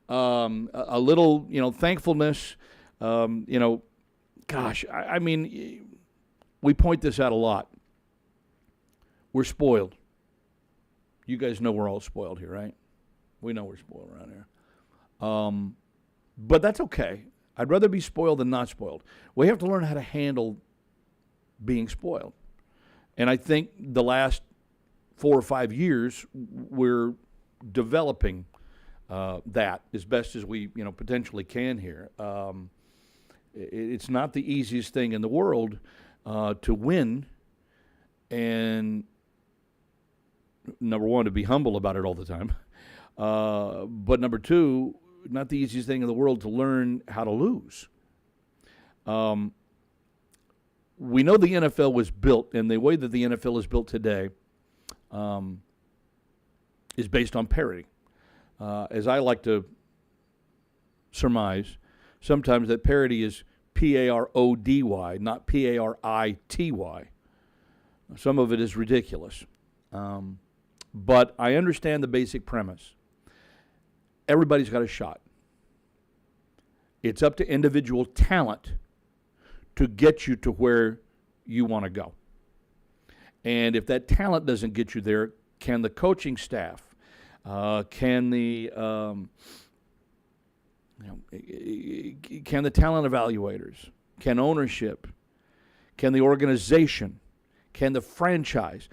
a little, thankfulness. Gosh, I mean, we point this out a lot. We're spoiled. You guys know we're all spoiled here, right? We know we're spoiled around here. But that's okay. I'd rather be spoiled than not spoiled. We have to learn how to handle being spoiled. And I think the last 4 or 5 years, we're developing that as best as we potentially can here. It's not the easiest thing in the world to win, and number one, to be humble about it all the time, But number two, not the easiest thing in the world to learn how to lose. We know the NFL was built, and the way that the NFL is built today is based on parity. As I like to surmise, sometimes that parity is P-A-R-O-D-Y, not P-A-R-I-T-Y. Some of it is ridiculous. But I understand the basic premise. Everybody's got a shot. It's up to individual talent to get you to where you want to go. And if that talent doesn't get you there, can the coaching staff, can the talent evaluators, can ownership, can the organization, can the franchise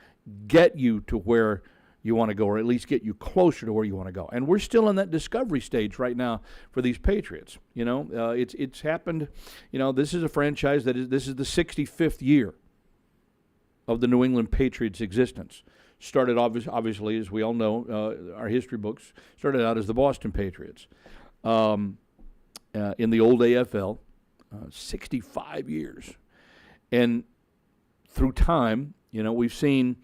get you to where you want to go, or at least get you closer to where you want to go? And we're still in that discovery stage right now for these Patriots. It's happened. This is a franchise this is the 65th year of the New England Patriots' existence. Started obviously, as we all know, our history books started out as the Boston Patriots in the old AFL. 65 years, and through time, we've seen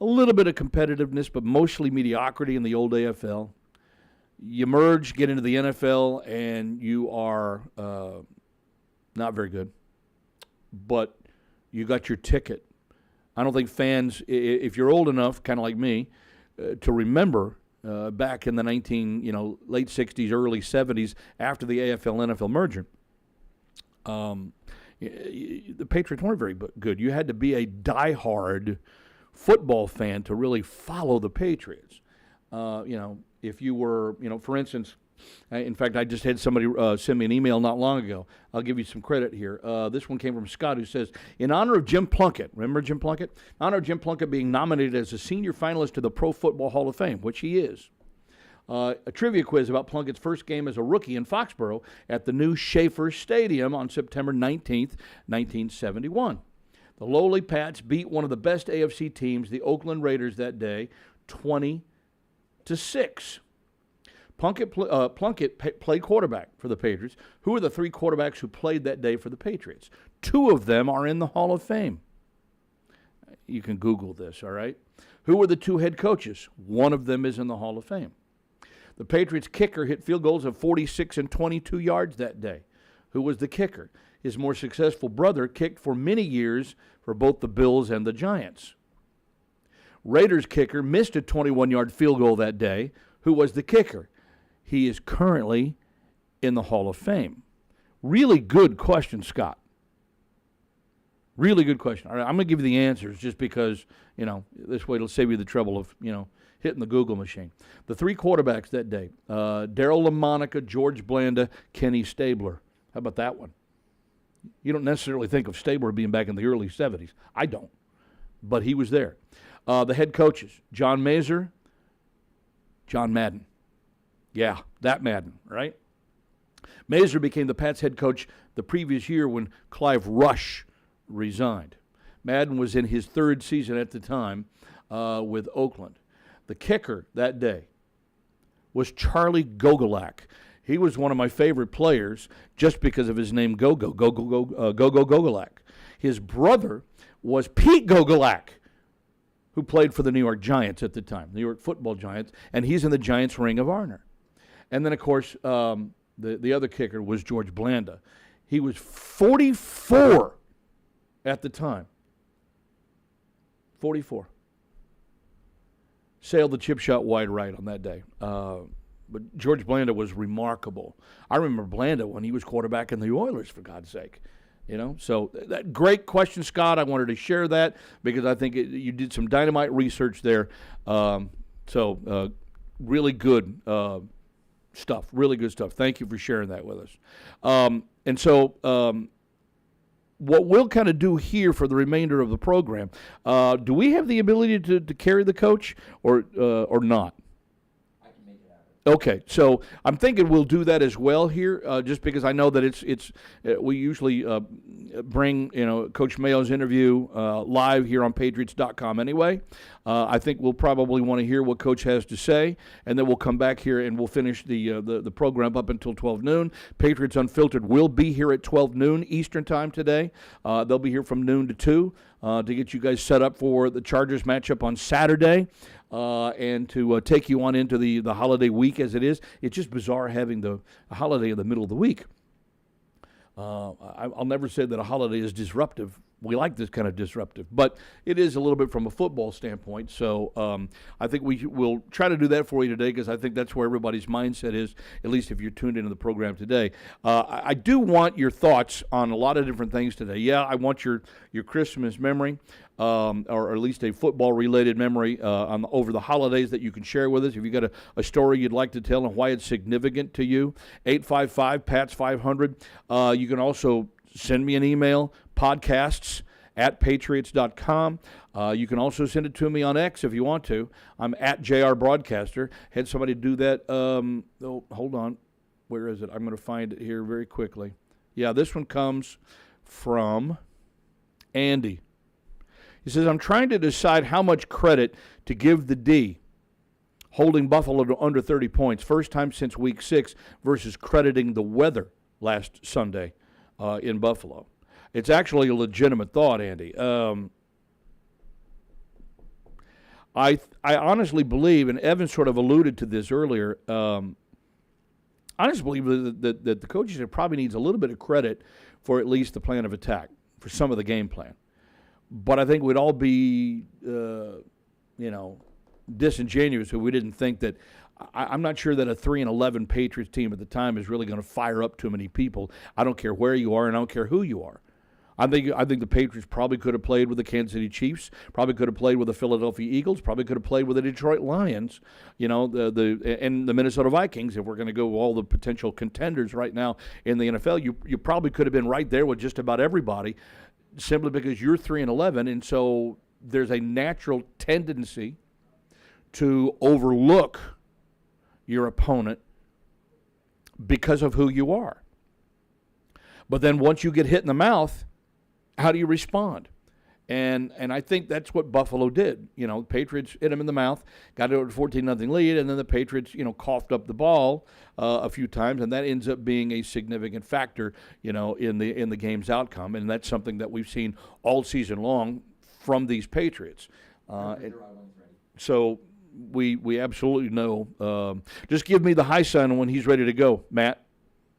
a little bit of competitiveness, but mostly mediocrity in the old AFL. You merge, get into the NFL, and you are not very good. But you got your ticket. I don't think fans, if you're old enough, kind of like me, to remember back in the late 60s, early 70s, after the AFL-NFL merger, the Patriots weren't very good. You had to be a diehard football fan to really follow the Patriots. If you were, for instance, in fact, I just had somebody send me an email not long ago. I'll give you some credit here. This one came from Scott, who says, in honor of Jim Plunkett, remember Jim Plunkett? In honor of Jim Plunkett being nominated as a senior finalist to the Pro Football Hall of Fame, which he is. A trivia quiz about Plunkett's first game as a rookie in Foxborough at the new Schaefer Stadium on September 19th, 1971. The lowly Pats beat one of the best AFC teams, the Oakland Raiders, that day, 20-6. Plunkett played quarterback for the Patriots. Who are the three quarterbacks who played that day for the Patriots? Two of them are in the Hall of Fame. You can Google this, all right? Who were the two head coaches? One of them is in the Hall of Fame. The Patriots kicker hit field goals of 46 and 22 yards that day. Who was the kicker? His more successful brother kicked for many years for both the Bills and the Giants. Raiders kicker missed a 21-yard field goal that day. Who was the kicker? He is currently in the Hall of Fame. Really good question, Scott. Really good question. All right, I'm going to give you the answers just because, this way it'll save you the trouble of, hitting the Google machine. The three quarterbacks that day, Darryl LaMonica, George Blanda, Kenny Stabler. How about that one? You don't necessarily think of Stabler being back in the early 70s. I don't. But he was there. The head coaches, John Mazur, John Madden. Yeah, that Madden, right? Mazur became the Pats head coach the previous year when Clive Rush resigned. Madden was in his third season at the time with Oakland. The kicker that day was Charlie Gogolak. He was one of my favorite players just because of his name Gogolak. His brother was Pete Gogolak, who played for the New York Giants at the time, New York Football Giants, and he's in the Giants' Ring of Honor. And then, of course, the other kicker was George Blanda. He was 44 at the time. 44. Sailed the chip shot wide right on that day. But George Blanda was remarkable. I remember Blanda when he was quarterback in the Oilers, for God's sake. So that great question, Scott. I wanted to share that because I think you did some dynamite research there. Really good stuff. Really good stuff. Thank you for sharing that with us. What we'll kind of do here for the remainder of the program, do we have the ability to carry the coach or not? I can make it happen. Okay, so I'm thinking we'll do that as well here, just because I know that we usually bring Coach Mayo's interview live here on Patriots.com anyway. I think we'll probably want to hear what Coach has to say, and then we'll come back here and we'll finish the program up until 12 noon. Patriots Unfiltered will be here at 12 noon Eastern time today. They'll be here from noon to 2 to get you guys set up for the Chargers matchup on Saturday. And to take you on into the holiday week as it is. It's just bizarre having a holiday in the middle of the week. I'll never say that a holiday is disruptive. We like this kind of disruptive, but it is a little bit from a football standpoint. So I think we'll try to do that for you today, because I think that's where everybody's mindset is, at least if you're tuned into the program today. I do want your thoughts on a lot of different things today. Yeah, I want your Christmas memory, or at least a football-related memory over the holidays that you can share with us. If you've got a story you'd like to tell and why it's significant to you, 855-PATS-500. You can also send me an email, podcasts@patriots.com. You can also send it to me on X if you want to. I'm at JR Broadcaster. Had somebody do that. Hold on. Where is it? I'm going to find it here very quickly. Yeah, this one comes from Andy. He says, I'm trying to decide how much credit to give the D, holding Buffalo to under 30 points, first time since week 6, versus crediting the weather last Sunday in Buffalo. It's actually a legitimate thought, Andy. I honestly believe, and Evan sort of alluded to this earlier, I honestly believe that the coaching staff probably needs a little bit of credit for at least the plan of attack, for some of the game plan. But I think we'd all be, disingenuous if we didn't think that. I'm not sure that a 3-11 Patriots team at the time is really going to fire up too many people. I don't care where you are, and I don't care who you are. I think the Patriots probably could have played with the Kansas City Chiefs, probably could have played with the Philadelphia Eagles, probably could have played with the Detroit Lions, and the Minnesota Vikings. If we're going to go all the potential contenders right now in the NFL, you probably could have been right there with just about everybody, simply because you're 3-11, and so there's a natural tendency to overlook your opponent because of who you are. But then once you get hit in the mouth, how do you respond? And I think that's what Buffalo did. The Patriots hit them in the mouth, got it over 14-0 lead, and then the Patriots, coughed up the ball a few times, and that ends up being a significant factor, in the game's outcome. And that's something that we've seen all season long from these Patriots. So we absolutely know. Just give me the high sign when he's ready to go, Matt.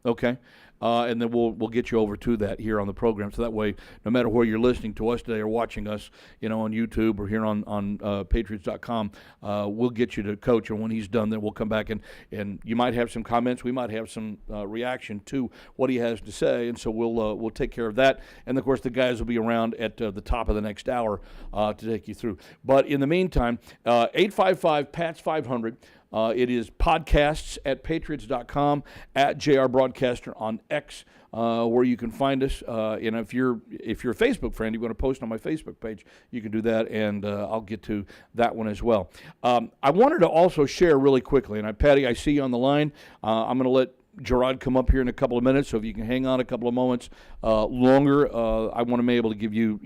Okay. And then we'll get you over to that here on the program. So that way, no matter where you're listening to us today or watching us, on YouTube or here on Patriots.com, we'll get you to Coach. And when he's done, then we'll come back and you might have some comments. We might have some reaction to what he has to say. And so we'll take care of that. And, of course, the guys will be around at the top of the next hour to take you through. But in the meantime, 855-PATS-500. It is podcasts@patriots.com, at JR Broadcaster on X, where you can find us. And if you're a Facebook friend, you want to post on my Facebook page, you can do that, and I'll get to that one as well. I wanted to also share really quickly, and Patty, I see you on the line. I'm going to let Gerard come up here in a couple of minutes, so if you can hang on a couple of moments longer, I want to be able to give you,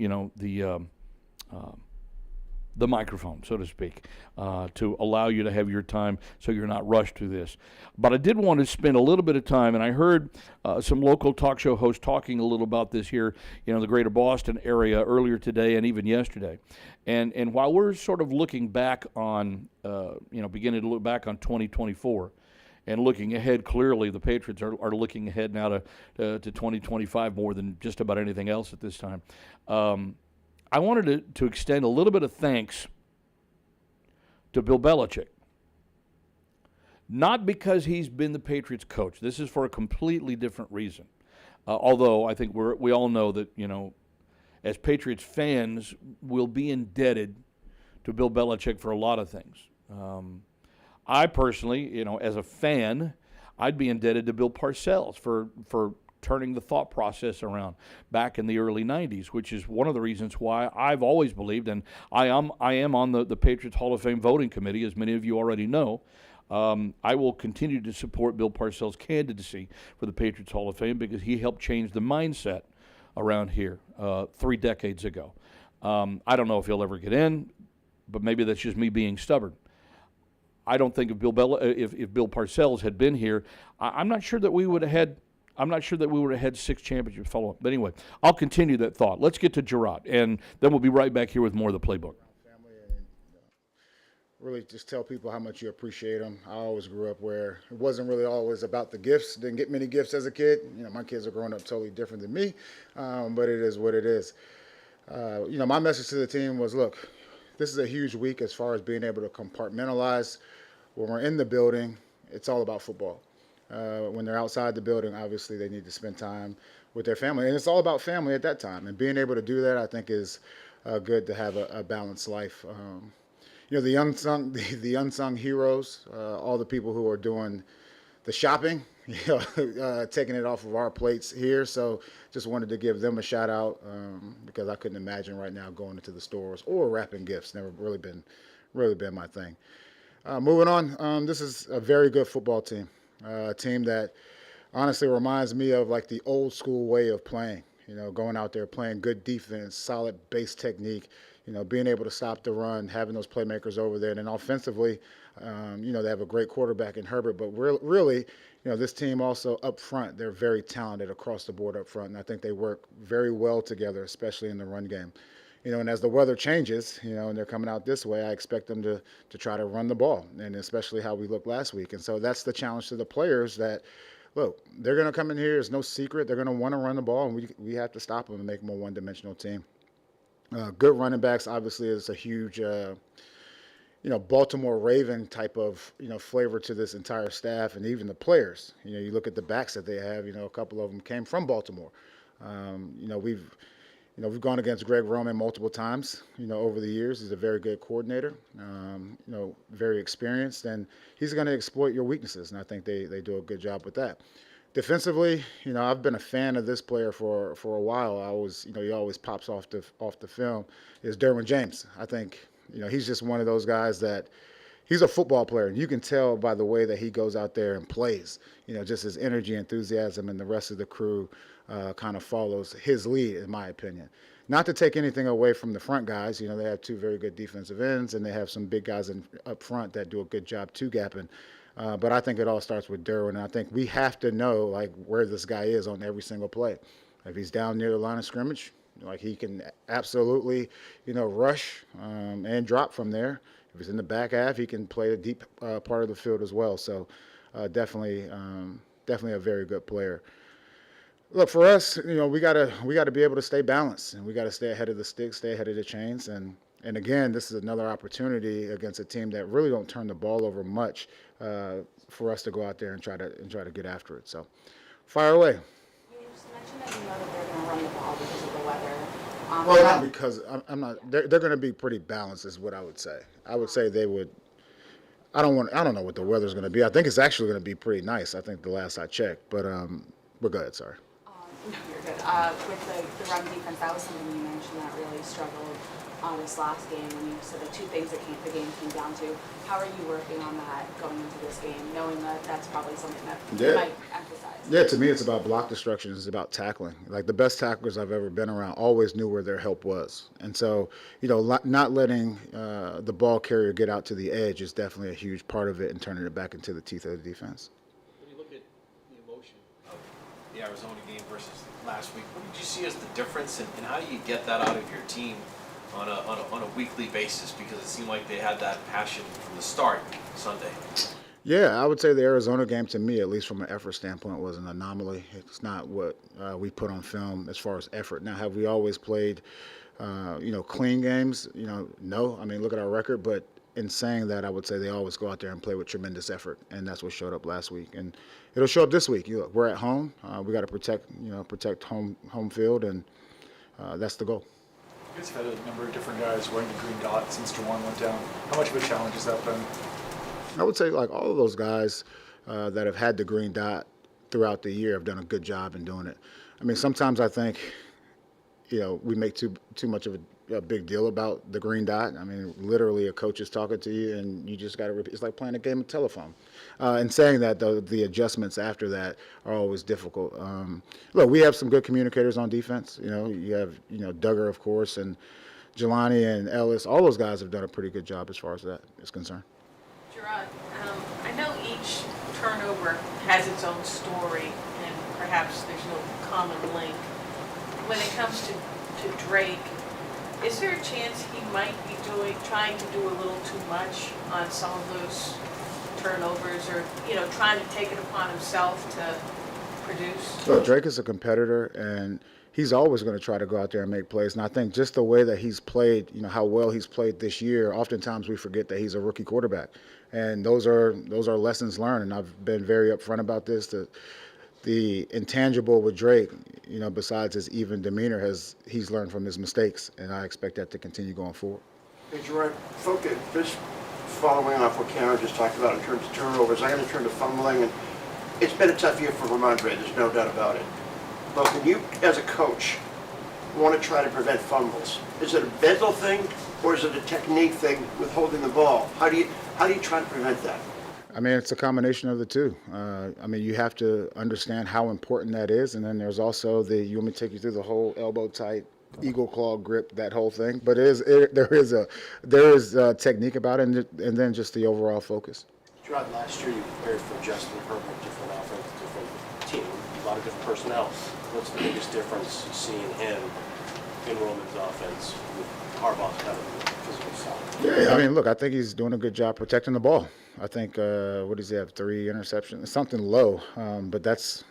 the microphone, so to speak, to allow you to have your time so you're not rushed through this. But I did want to spend a little bit of time, and I heard some local talk show hosts talking a little about this here, the greater Boston area earlier today and even yesterday. And while we're sort of looking back on, beginning to look back on 2024, and looking ahead, clearly the Patriots are looking ahead now to 2025 more than just about anything else at this time. I wanted to extend a little bit of thanks to Bill Belichick. Not because he's been the Patriots coach. This is for a completely different reason. Although I think we all know that, as Patriots fans, we'll be indebted to Bill Belichick for a lot of things. I personally, as a fan, I'd be indebted to Bill Parcells for turning the thought process around back in the early 90s, which is one of the reasons why I've always believed, and I am on the Patriots Hall of Fame voting committee, as many of you already know. I will continue to support Bill Parcells' candidacy for the Patriots Hall of Fame because he helped change the mindset around here 3 decades ago. I don't know if he'll ever get in, but maybe that's just me being stubborn. I don't think if Bill Parcells had been here, I'm not sure that we would have had. I'm not sure that we would have had 6 championships follow up. But anyway, I'll continue that thought. Let's get to Gerard, and then we'll be right back here with more of the playbook. Family and really just tell people how much you appreciate them. I always grew up where it wasn't really always about the gifts. Didn't get many gifts as a kid. My kids are growing up totally different than me, but it is what it is. My message to the team was, look, this is a huge week as far as being able to compartmentalize. When we're in the building, it's all about football. When they're outside the building, obviously they need to spend time with their family. And it's all about family at that time. And being able to do that, I think, is good to have a balanced life. The unsung heroes, all the people who are doing the shopping, taking it off of our plates here. So just wanted to give them a shout out because I couldn't imagine right now going into the stores or wrapping gifts. Never really been my thing. Moving on, this is a very good football team. A team that honestly reminds me of like the old school way of playing, going out there playing good defense, solid base technique, being able to stop the run, having those playmakers over there. And then offensively, they have a great quarterback in Herbert, but really, this team also up front, they're very talented across the board up front. And I think they work very well together, especially in the run game. And as the weather changes, and they're coming out this way, I expect them to try to run the ball, and especially how we looked last week. And so that's the challenge to the players that, look, they're going to come in here. It's no secret. They're going to want to run the ball, and we have to stop them and make them a one-dimensional team. Good running backs, obviously, is a huge, Baltimore Raven type of, flavor to this entire staff and even the players. You look at the backs that they have, a couple of them came from Baltimore. We've gone against Greg Roman multiple times, over the years. He's a very good coordinator, very experienced, and he's going to exploit your weaknesses, and I think they do a good job with that. Defensively, I've been a fan of this player for a while. He always pops off the film, is Derwin James. I think, he's just one of those guys that he's a football player, and you can tell by the way that he goes out there and plays, just his energy, enthusiasm, and the rest of the crew kind of follows his lead, in my opinion. Not to take anything away from the front guys. They have 2 very good defensive ends, and they have some big guys up front that do a good job two-gapping. But I think it all starts with Derwin, and I think we have to know, where this guy is on every single play. If he's down near the line of scrimmage, he can absolutely, rush and drop from there. If he's in the back half, he can play the deep part of the field as well. So definitely a very good player. Look, for us, we gotta be able to stay balanced, and we got to stay ahead of the sticks, stay ahead of the chains, and again, this is another opportunity against a team that really don't turn the ball over much for us to go out there and try to get after it. So, fire away. You just mentioned that that they're going to run the ball because of the weather. Well, not because I'm not. They're going to be pretty balanced, is what I would say. I would say they would. I don't know what the weather's going to be. I think it's actually going to be pretty nice. I think the last I checked, but go ahead. Sorry. No, you're good. With the run defense, that was something you mentioned that really struggled this last game, and you said the 2 things that the game came down to. How are you working on that going into this game, knowing that that's probably something that you might emphasize? Yeah, to me, it's about block destruction. It's about tackling. Like, the best tacklers I've ever been around always knew where their help was. And so, not letting the ball carrier get out to the edge is definitely a huge part of it, and turning it back into the teeth of the defense. When you look at the emotion of the Arizona game versus last week, what did you see as the difference, and how do you get that out of your team on a weekly basis? Because it seemed like they had that passion from the start Sunday. Yeah, I would say the Arizona game, to me, at least from an effort standpoint, was an anomaly. It's not what we put on film as far as effort. Now, have we always played, clean games? No. I mean, look at our record. But in saying that, I would say they always go out there and play with tremendous effort, and that's what showed up last week. And it'll show up this week. We're at home. We got to protect home field, and that's the goal. You guys have had a number of different guys wearing the green dot since Jawan went down. How much of a challenge has that been? I would say, all of those guys that have had the green dot throughout the year have done a good job in doing it. I mean, sometimes I think, we make too much of a big deal about the green dot. I mean, literally, a coach is talking to you, and you just got to repeat. It's like playing a game of telephone. And saying that, though, the adjustments after that are always difficult. Look, we have some good communicators on defense. You have Duggar, of course, and Jelani and Ellis. All those guys have done a pretty good job as far as that is concerned. Gerard, I know each turnover has its own story, and perhaps there's no common link. When it comes to Drake, is there a chance he might be trying to do a little too much on some of those turnovers, or trying to take it upon himself to produce? Look, Drake is a competitor, and he's always going to try to go out there and make plays. And I think just the way that he's played, how well he's played this year, oftentimes we forget that he's a rookie quarterback. And those are lessons learned. And I've been very upfront about this. The intangible with Drake, besides his even demeanor, he's learned from his mistakes. And I expect that to continue going forward. Hey, Gerard, just following off what Karen just talked about in terms of turnovers, I'm going to turn to fumbling. And it's been a tough year for Ramondre, there's no doubt about it. But when you, as a coach, want to try to prevent fumbles, is it a mental thing or is it a technique thing with holding the ball? How do you try to prevent that? I mean, it's a combination of the two. You have to understand how important that is, and then there's also you want me to take you through the whole elbow tight, eagle claw grip, that whole thing. But there is a technique about it, and then just the overall focus. Gerard, last year you prepared for Justin Herbert, different offense, different team, a lot of different personnel. What's the biggest difference you see in him in Roman's offense with Harbaugh's kind of physical side? Yeah, look, I think he's doing a good job protecting the ball. I think, what does he have, 3 interceptions? Something low, but that's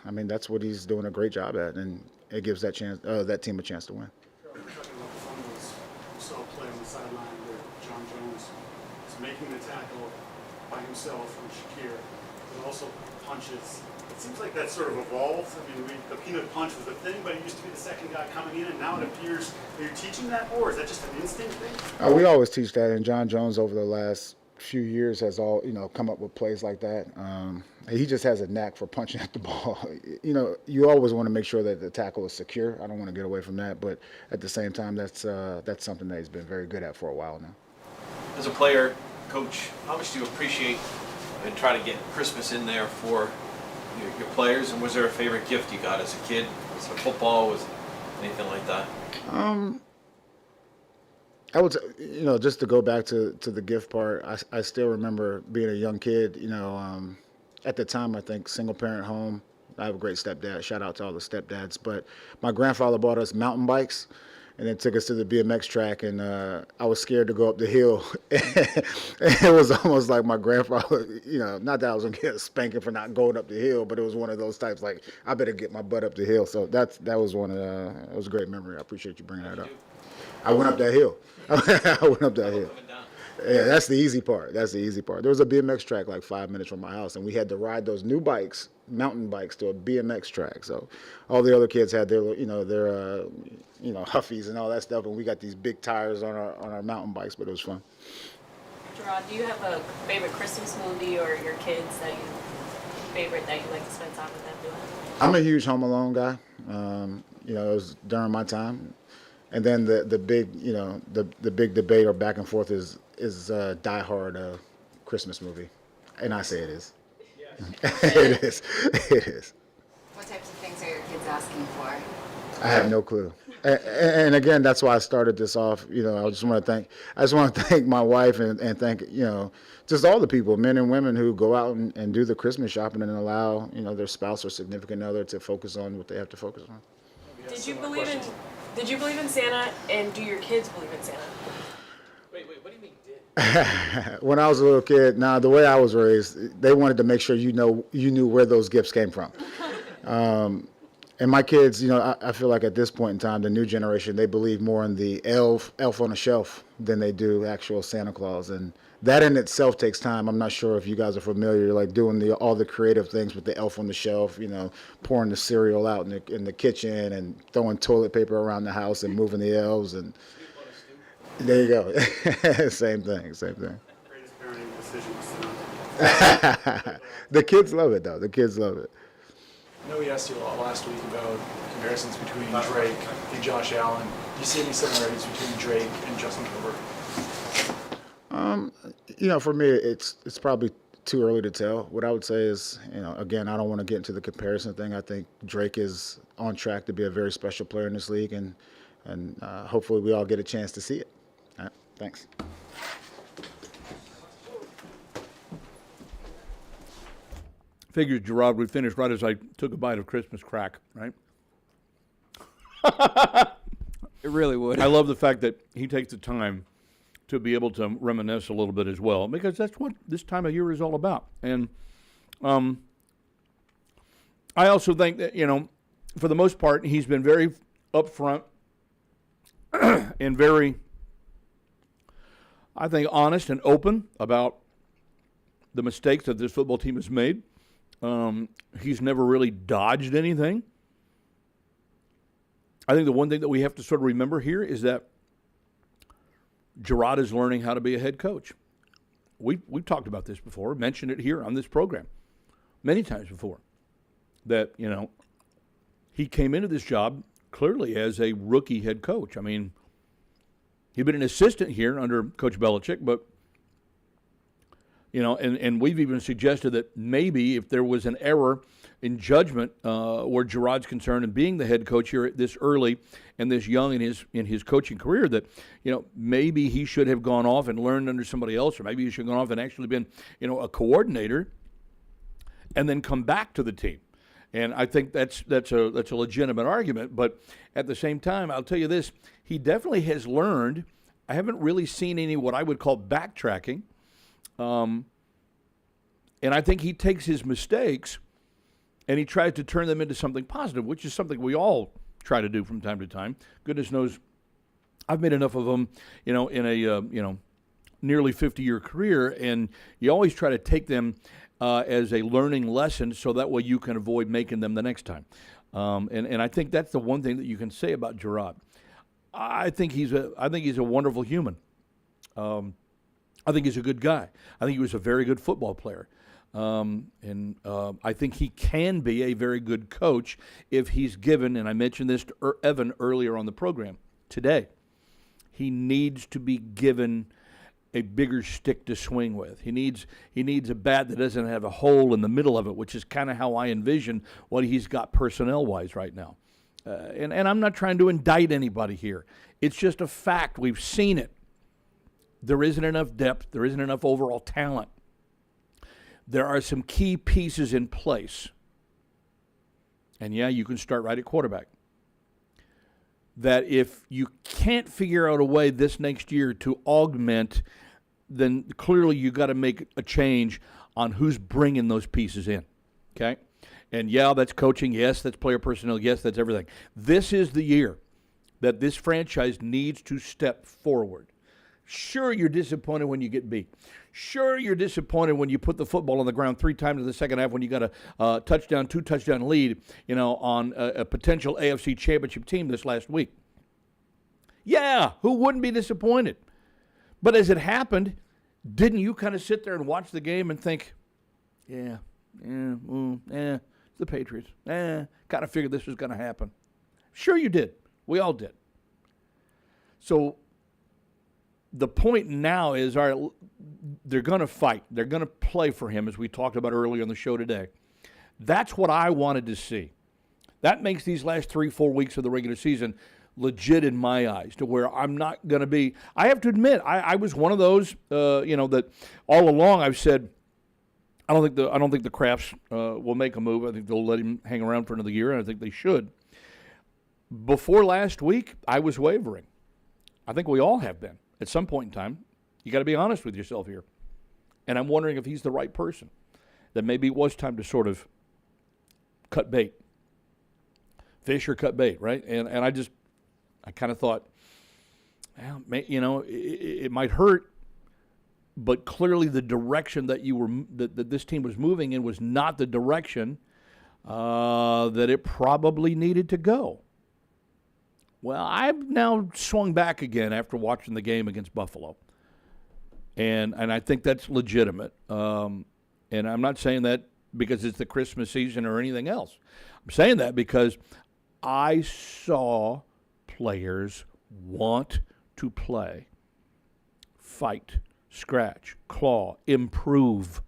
what he's doing a great job at, and it gives that team a chance to win. We're talking about the fumbles. We saw a play on the sideline where John Jones is making the tackle by himself from Shakir, and also punches. It seems like that sort of evolved. The peanut punch was a thing, but it used to be the second guy coming in, and now it appears, are you teaching that more? Is that just an instinct thing? We always teach that, and John Jones over the last few years has come up with plays like that. He just has a knack for punching at the ball. You always want to make sure that the tackle is secure. I don't want to get away from that, but at the same time, that's something that he's been very good at for a while now. As a player, coach, how much do you appreciate and try to get Christmas in there for your players? And was there a favorite gift you got as a kid? Was it football? Was it anything like that? I would, just to go back to the gift part, I still remember being a young kid, at the time, I think single parent home. I have a great stepdad. Shout out to all the stepdads. But my grandfather bought us mountain bikes and then took us to the BMX track, and I was scared to go up the hill. It was almost like my grandfather, not that I was going to get a spanking for not going up the hill, but it was one of those types like, I better get my butt up the hill. So that was it was a great memory. I appreciate you bringing that up. I went up that hill. Yeah, that's the easy part. There was a BMX track like 5 minutes from my house, and we had to ride those new bikes, mountain bikes, to a BMX track. So all the other kids had their Huffies and all that stuff, and we got these big tires on our mountain bikes, but it was fun. Gerard, do you have a favorite Christmas movie or your kids that you like to spend time with them doing? I'm a huge Home Alone guy. It was during my time. And then the big the big debate or back and forth is Die Hard Christmas movie, and I say it is. Yes. It is. What types of things are your kids asking for? I have no clue. And again, that's why I started this off. I just want to thank my wife and thank just all the people, men and women, who go out and do the Christmas shopping and allow their spouse or significant other to focus on what they have to focus on. Did you believe in Santa, and do your kids believe in Santa? Wait, what do you mean did? When I was a little kid, the way I was raised, they wanted to make sure you knew where those gifts came from. And my kids, I feel like at this point in time, the new generation, they believe more in the elf on a shelf than they do actual Santa Claus. And that in itself takes time. I'm not sure if you guys are familiar, like doing all the creative things with the elf on the shelf, pouring the cereal out in the kitchen and throwing toilet paper around the house and moving the elves. And there you go. Same thing. Greatest parenting decision was tonight. The kids love it, though. The kids love it. I know we asked you a lot last week about comparisons between Drake and Josh Allen. Do you see any similarities between Drake and Justin Herbert? For me, it's probably too early to tell. What I would say is, again, I don't want to get into the comparison thing. I think Drake is on track to be a very special player in this league, and hopefully we all get a chance to see it. All right, thanks. Figures, Gerard, we finished right as I took a bite of Christmas crack, right? It really would. I love the fact that he takes the time to be able to reminisce a little bit as well, because that's what this time of year is all about. And I also think that, for the most part, he's been very upfront and very, I think, honest and open about the mistakes that this football team has made. He's never really dodged anything. I think the one thing that we have to sort of remember here is that Gerard is learning how to be a head coach. We've talked about this before, mentioned it here on this program many times before, that, he came into this job clearly as a rookie head coach. I mean, he'd been an assistant here under Coach Belichick, but, and we've even suggested that maybe if there was an error in judgment where Gerard's concerned in being the head coach here this early and this young in his coaching career, that maybe he should have gone off and learned under somebody else, or maybe he should have gone off and actually been a coordinator and then come back to the team. And I think that's a legitimate argument. But at the same time, I'll tell you this: he definitely has learned. I haven't really seen any what I would call backtracking, and I think he takes his mistakes and he tries to turn them into something positive, which is something we all try to do from time to time. Goodness knows, I've made enough of them, in a nearly 50-year career, and you always try to take them as a learning lesson, so that way you can avoid making them the next time. And I think that's the one thing that you can say about Gerard. I think he's a wonderful human. I think he's a good guy. I think he was a very good football player. And I think he can be a very good coach if he's given, and I mentioned this to Evan earlier on the program today, he needs to be given a bigger stick to swing with. He needs a bat that doesn't have a hole in the middle of it, which is kind of how I envision what he's got personnel-wise right now. And I'm not trying to indict anybody here. It's just a fact. We've seen it. There isn't enough depth. There isn't enough overall talent. There are some key pieces in place. And yeah, you can start right at quarterback. That if you can't figure out a way this next year to augment, then clearly you got to make a change on who's bringing those pieces in, okay? And yeah, that's coaching. Yes, that's player personnel. Yes, that's everything. This is the year that this franchise needs to step forward. Sure, you're disappointed when you get beat. Sure, you're disappointed when you put the football on the ground 3 times in the second half when you got a 2-touchdown lead, on a potential AFC championship team this last week. Yeah, who wouldn't be disappointed? But as it happened, didn't you kind of sit there and watch the game and think, it's the Patriots. Kind of figured this was going to happen. Sure you did. We all did. So the point now is, all right, they're going to fight. They're going to play for him, as we talked about earlier on the show today. That's what I wanted to see. That makes these last 3-4 weeks of the regular season legit in my eyes, to where I'm not going to be. I have to admit, I was one of those, that all along I've said, I don't think the Crafts will make a move. I think they'll let him hang around for another year, and I think they should. Before last week, I was wavering. I think we all have been at some point in time. You got to be honest with yourself here. And I'm wondering if he's the right person. That maybe it was time to sort of cut bait. Fish or cut bait, right? And I kind of thought, well, it might hurt, but clearly the direction that that this team was moving in was not the direction that it probably needed to go. Well, I've now swung back again after watching the game against Buffalo. And I think that's legitimate. And I'm not saying that because it's the Christmas season or anything else. I'm saying that because I saw players want to play, fight, scratch, claw, improve.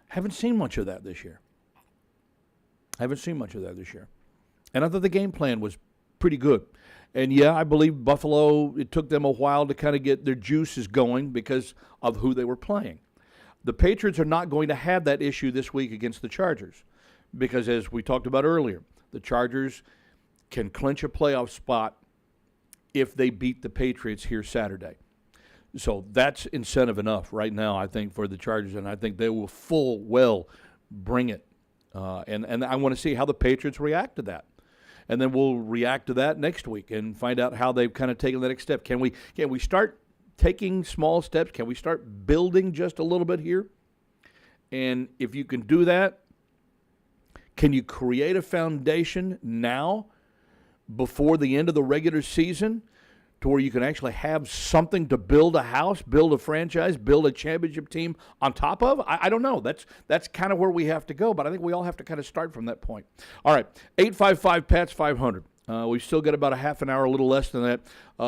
Haven't seen much of that this year. And I thought the game plan was pretty good. And yeah, I believe Buffalo, it took them a while to kind of get their juices going because of who they were playing. The Patriots are not going to have that issue this week against the Chargers because, as we talked about earlier, the Chargers can clinch a playoff spot if they beat the Patriots here Saturday. So that's incentive enough right now, I think, for the Chargers, and I think they will full well bring it. And I want to see how the Patriots react to that. And then we'll react to that next week and find out how they've kind of taken the next step. Can we start taking small steps? Can we start building just a little bit here? And if you can do that, can you create a foundation now before the end of the regular season to where you can actually have something to build a house, build a franchise, build a championship team on top of? I don't know. That's kind of where we have to go, but I think we all have to kind of start from that point. All right, 855-PATS-500. We've still got about a half an hour, a little less than that,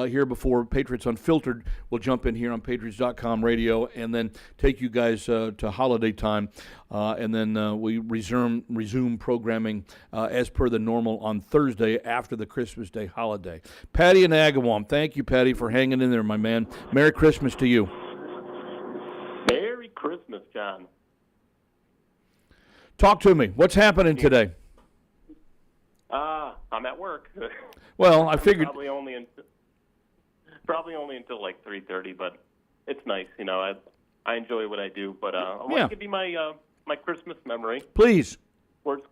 here before Patriots Unfiltered will jump in here on Patriots.com radio and then take you guys to holiday time. And then we resume programming as per the normal on Thursday after the Christmas Day holiday. Patty and Agawam, thank you, Patty, for hanging in there, my man. Merry Christmas to you. Merry Christmas, John. Talk to me. What's happening today? I'm at work. Well, I figured probably only until like 3:30, but it's nice, you know. I enjoy what I do, but I want to give you my my Christmas memory. Please. Where it's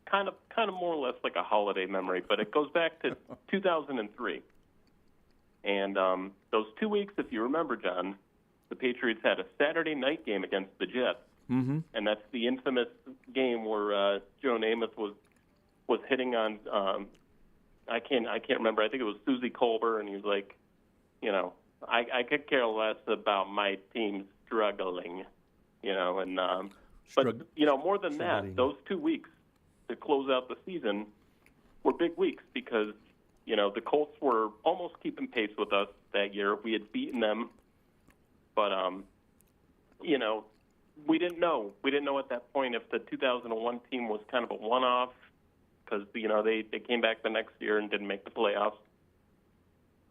kind of more or less like a holiday memory, but it goes back to 2003. And those 2 weeks, if you remember, John, the Patriots had a Saturday night game against the Jets, and that's the infamous game where Joe Namath was hitting on I can't remember. I think it was Susie Colbert, and he was like, you know, I could care less about my team struggling, you know, and but you know, more than that, those 2 weeks to close out the season were big weeks because, you know, the Colts were almost keeping pace with us that year. We had beaten them, but you know, we didn't know at that point if the 2001 team was kind of a one-off. Because, you know, they came back the next year and didn't make the playoffs.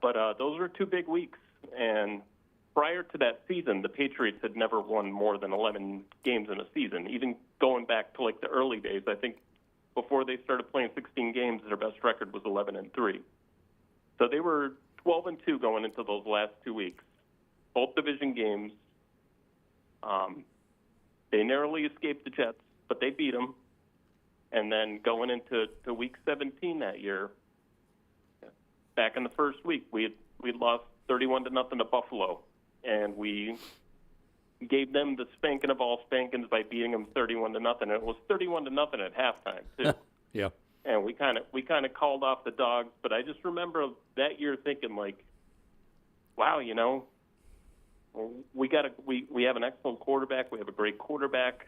But those were 2 big weeks. And prior to that season, the Patriots had never won more than 11 games in a season. Even going back to, like, the early days, I think before they started playing 16 games, their best record was 11-3. So they were 12-2 going into those last 2 weeks. Both division games. They narrowly escaped the Jets, but they beat them. And then going into week 17 that year, back in the first week, we lost 31-0 to Buffalo, and we gave them the spanking of all spankings by beating them 31-0. And it was 31-0 at halftime too. Yeah. And we kind of called off the dogs, but I just remember that year thinking like, wow, you know, we have an excellent quarterback. We have a great quarterback.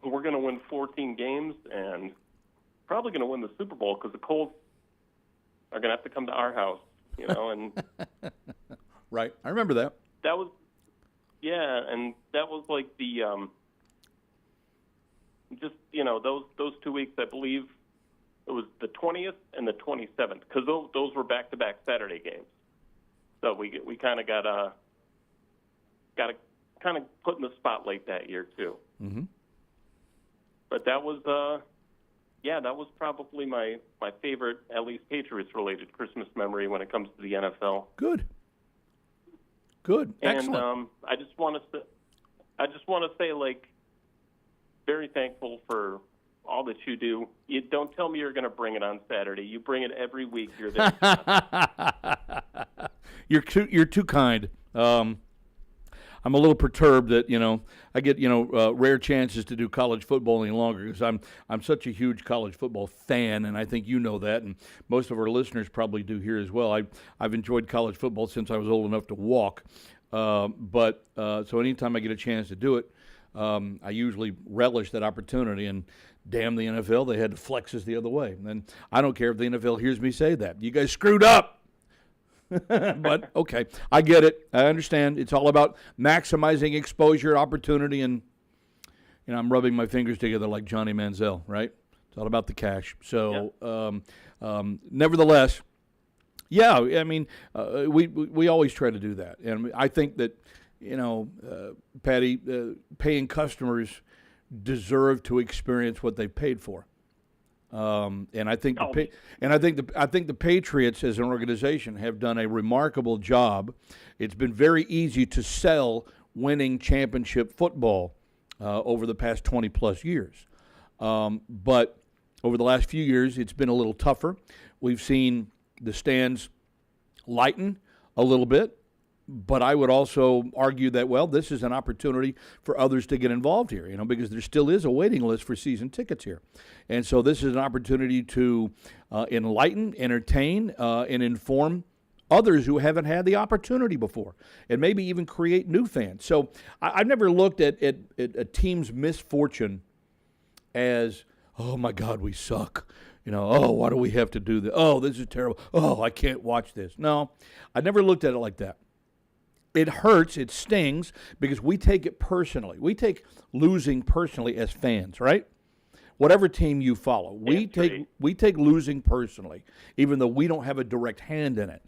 We're going to win 14 games and probably going to win the Super Bowl because the Colts are going to have to come to our house, you know. And right, I remember that. That was, yeah, and that was like the just, you know, those 2 weeks. I believe it was the 20th and the 27th because those were back-to-back Saturday games. So we kind of got kind of put in the spotlight that year too. Mm-hmm. But that was, that was probably my favorite, at least Patriots-related Christmas memory when it comes to the NFL. Good. Excellent. And I just want to say, like, very thankful for all that you do. You don't tell me you're going to bring it on Saturday. You bring it every week. You're there. You're too kind. I'm a little perturbed that, you know, I get, you know, rare chances to do college football any longer because I'm such a huge college football fan, and I think you know that, and most of our listeners probably do here as well. I've enjoyed college football since I was old enough to walk, so anytime I get a chance to do it, I usually relish that opportunity, and damn the NFL, they had to flex us the other way. And I don't care if the NFL hears me say that. You guys screwed up. But, okay, I get it. I understand. It's all about maximizing exposure, opportunity, and I'm rubbing my fingers together like Johnny Manziel, right? It's all about the cash. So, nevertheless, yeah, I mean, we always try to do that. And I think that, Patty, paying customers deserve to experience what they paid for. And I think the Patriots as an organization have done a remarkable job. It's been very easy to sell winning championship football over the past 20 plus years. But over the last few years, it's been a little tougher. We've seen the stands lighten a little bit. But I would also argue that, well, this is an opportunity for others to get involved here, because there still is a waiting list for season tickets here. And so this is an opportunity to enlighten, entertain, and inform others who haven't had the opportunity before, and maybe even create new fans. So I've never looked at a team's misfortune as, oh, my God, we suck. Oh, why do we have to do this? Oh, this is terrible. Oh, I can't watch this. No, I never looked at it like that. It hurts, it stings, because we take it personally. We take losing personally as fans, right? Whatever team you follow, we take losing personally, even though we don't have a direct hand in it.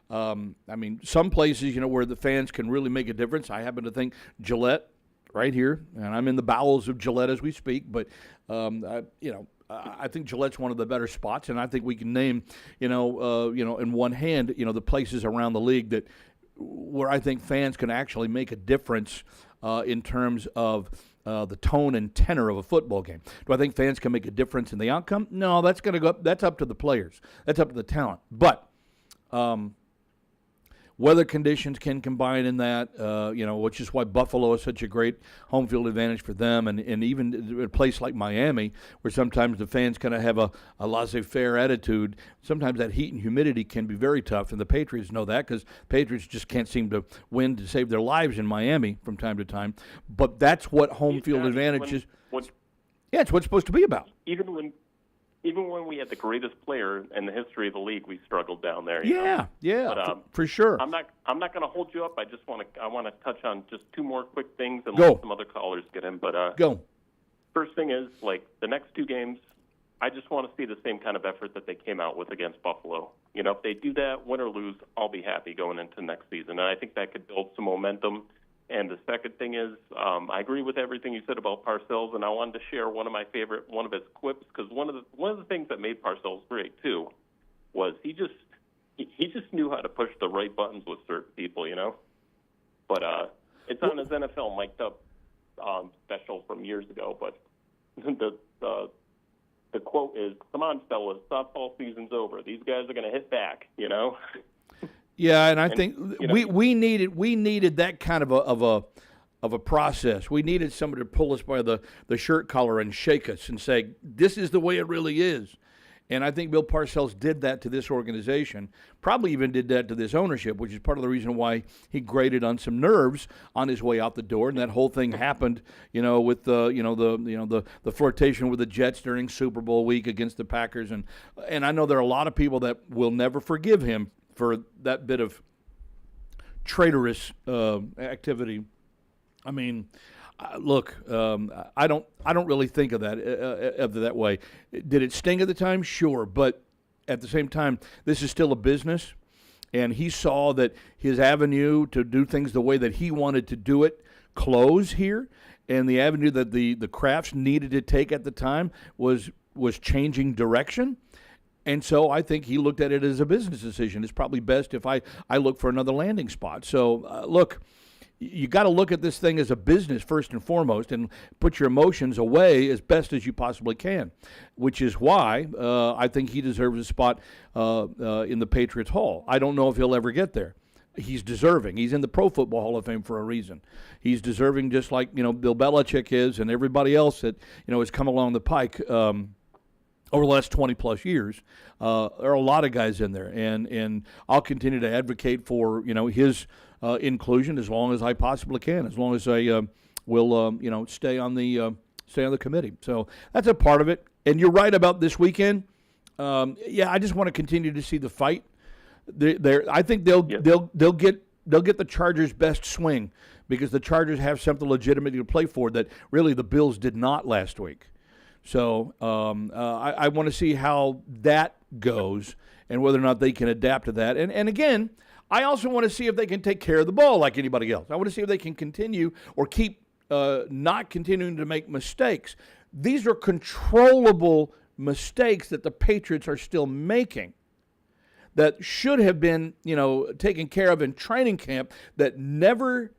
I mean, some places, where the fans can really make a difference. I happen to think Gillette, right here, and I'm in the bowels of Gillette as we speak, but I think Gillette's one of the better spots, and I think we can name, in one hand, the places around the league where I think fans can actually make a difference in terms of the tone and tenor of a football game. Do I think fans can make a difference in the outcome? No, that's going to go. That's up to the players. That's up to the talent. But weather conditions can combine in that, which is why Buffalo is such a great home field advantage for them, and even a place like Miami, where sometimes the fans kind of have a laissez-faire attitude. Sometimes that heat and humidity can be very tough, and the Patriots know that because Patriots just can't seem to win to save their lives in Miami from time to time. But that's what home field advantage is. Yeah, it's what it's supposed to be about. Even when we had the greatest player in the history of the league, we struggled down there. But, for sure. I'm not going to hold you up. I want to touch on just two more quick things and Go. let some other callers get in. But Go. First thing is, the next two games, I just want to see the same kind of effort that they came out with against Buffalo. If they do that, win or lose, I'll be happy going into next season. And I think that could build some momentum. And the second thing is, I agree with everything you said about Parcells, and I wanted to share one of his quips, because one of the things that made Parcells great too was he just knew how to push the right buttons with certain people, But it's on his NFL mic'd up special from years ago. But the quote is, "Come on, fellas, softball season's over. These guys are going to hit back," Yeah, and I think we needed that kind of a process. We needed somebody to pull us by the shirt collar and shake us and say, "This is the way it really is." And I think Bill Parcells did that to this organization. Probably even did that to this ownership, which is part of the reason why he grated on some nerves on his way out the door. And that whole thing happened, with the flirtation with the Jets during Super Bowl week against the Packers. And I know there are a lot of people that will never forgive him for that bit of traitorous activity. I mean, look, I don't really think of that way. Did it sting at the time? Sure, but at the same time, this is still a business, and he saw that his avenue to do things the way that he wanted to do it close here, and the avenue that the Crafts needed to take at the time was changing direction. And so I think he looked at it as a business decision. It's probably best if I look for another landing spot. So, look, you got to look at this thing as a business first and foremost and put your emotions away as best as you possibly can, which is why I think he deserves a spot in the Patriots Hall. I don't know if he'll ever get there. He's deserving. He's in the Pro Football Hall of Fame for a reason. He's deserving just like, Bill Belichick is and everybody else that, has come along the pike over the last 20-plus years. There are a lot of guys in there, and I'll continue to advocate for, his inclusion as long as I possibly can, as long as I will, stay on the stay on the committee. So that's a part of it. And you're right about this weekend. I just want to continue to see the fight. I think they'll get the Chargers' best swing because the Chargers have something legitimate to play for that really the Bills did not last week. So I want to see how that goes and whether or not they can adapt to that. And again, I also want to see if they can take care of the ball like anybody else. I want to see if they can continue or keep not continuing to make mistakes. These are controllable mistakes that the Patriots are still making that should have been, taken care of in training camp that never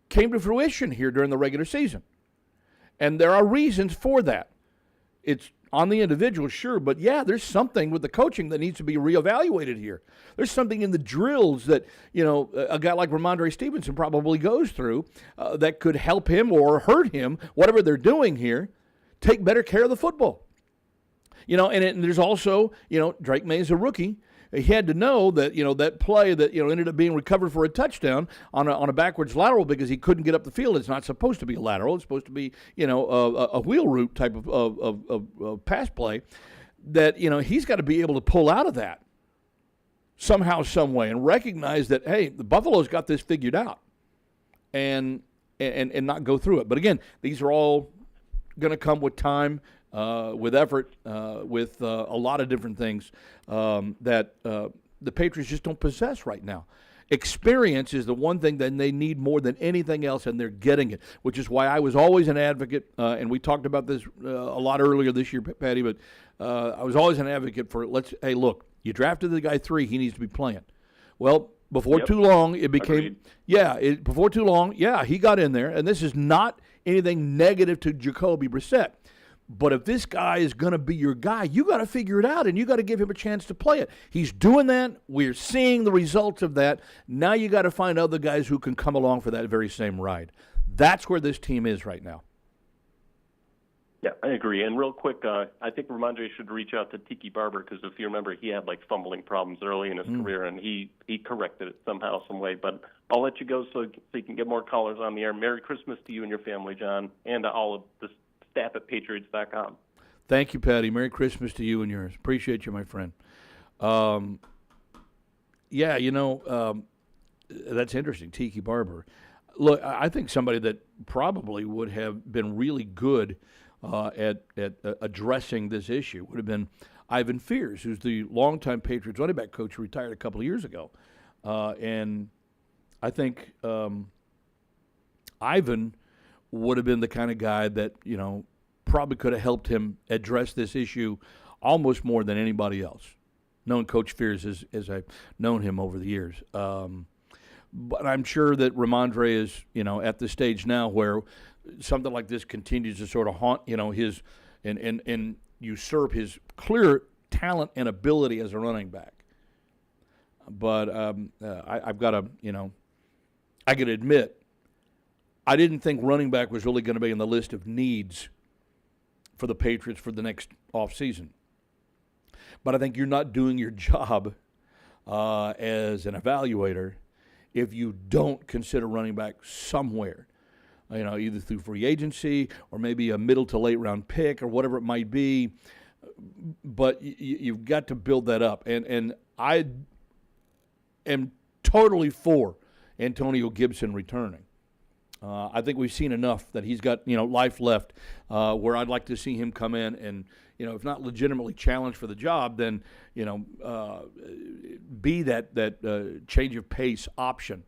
came to fruition here during the regular season. And there are reasons for that. It's on the individual, sure, but there's something with the coaching that needs to be reevaluated here. There's something in the drills that, a guy like Ramondre Stevenson probably goes through that could help him or hurt him, whatever they're doing here, take better care of the football. And there's also, Drake May's a rookie. He had to know that, that play that, ended up being recovered for a touchdown on a backwards lateral because he couldn't get up the field. It's not supposed to be a lateral. It's supposed to be, a wheel route type of pass play that, he's got to be able to pull out of that somehow, some way and recognize that, hey, the Buffalo's got this figured out and not go through it. But again, these are all going to come with time. With effort, with a lot of different things that the Patriots just don't possess right now. Experience is the one thing that they need more than anything else, and they're getting it, which is why I was always an advocate, and we talked about this a lot earlier this year, Patty, but I was always an advocate for, hey, look, you drafted the guy 3, he needs to be playing. Well, before too long, it became, before too long, he got in there, and this is not anything negative to Jacoby Brissett. But if this guy is going to be your guy, you got to figure it out, and you got to give him a chance to play it. He's doing that. We're seeing the results of that. Now you got to find other guys who can come along for that very same ride. That's where this team is right now. Yeah, I agree. And real quick, I think Ramondre should reach out to Tiki Barber because if you remember, he had fumbling problems early in his career, and he corrected it somehow, some way. But I'll let you go so you can get more callers on the air. Merry Christmas to you and your family, John, and to all of the staff at Patriots.com. Thank you, Patty. Merry Christmas to you and yours. Appreciate you, my friend. That's interesting, Tiki Barber. Look, I think somebody that probably would have been really good at addressing this issue would have been Ivan Fears, who's the longtime Patriots running back coach who retired a couple of years ago. And I think Ivan would have been the kind of guy that, probably could have helped him address this issue almost more than anybody else. Known Coach Fears as I've known him over the years. But I'm sure that Ramondre is, at the stage now where something like this continues to sort of haunt, his and usurp his clear talent and ability as a running back. But I've got to, I can admit, I didn't think running back was really going to be on the list of needs for the Patriots for the next offseason. But I think you're not doing your job as an evaluator if you don't consider running back somewhere, either through free agency or maybe a middle to late round pick or whatever it might be. But you've got to build that up. And I am totally for Antonio Gibson returning. I think we've seen enough that he's got, life left where I'd like to see him come in and, if not legitimately challenged for the job, then, be that change of pace option.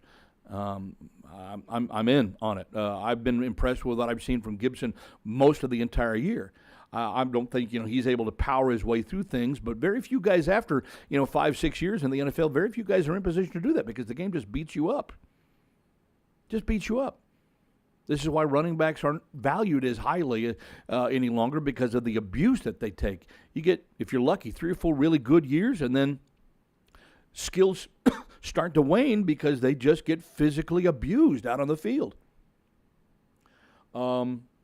I'm in on it. I've been impressed with what I've seen from Gibson most of the entire year. I don't think, he's able to power his way through things, but very few guys after, 5-6 years in the NFL, very few guys are in position to do that because the game just beats you up. Just beats you up. This is why running backs aren't valued as highly any longer because of the abuse that they take. You get, if you're lucky, 3 or 4 really good years, and then skills start to wane because they just get physically abused out on the field.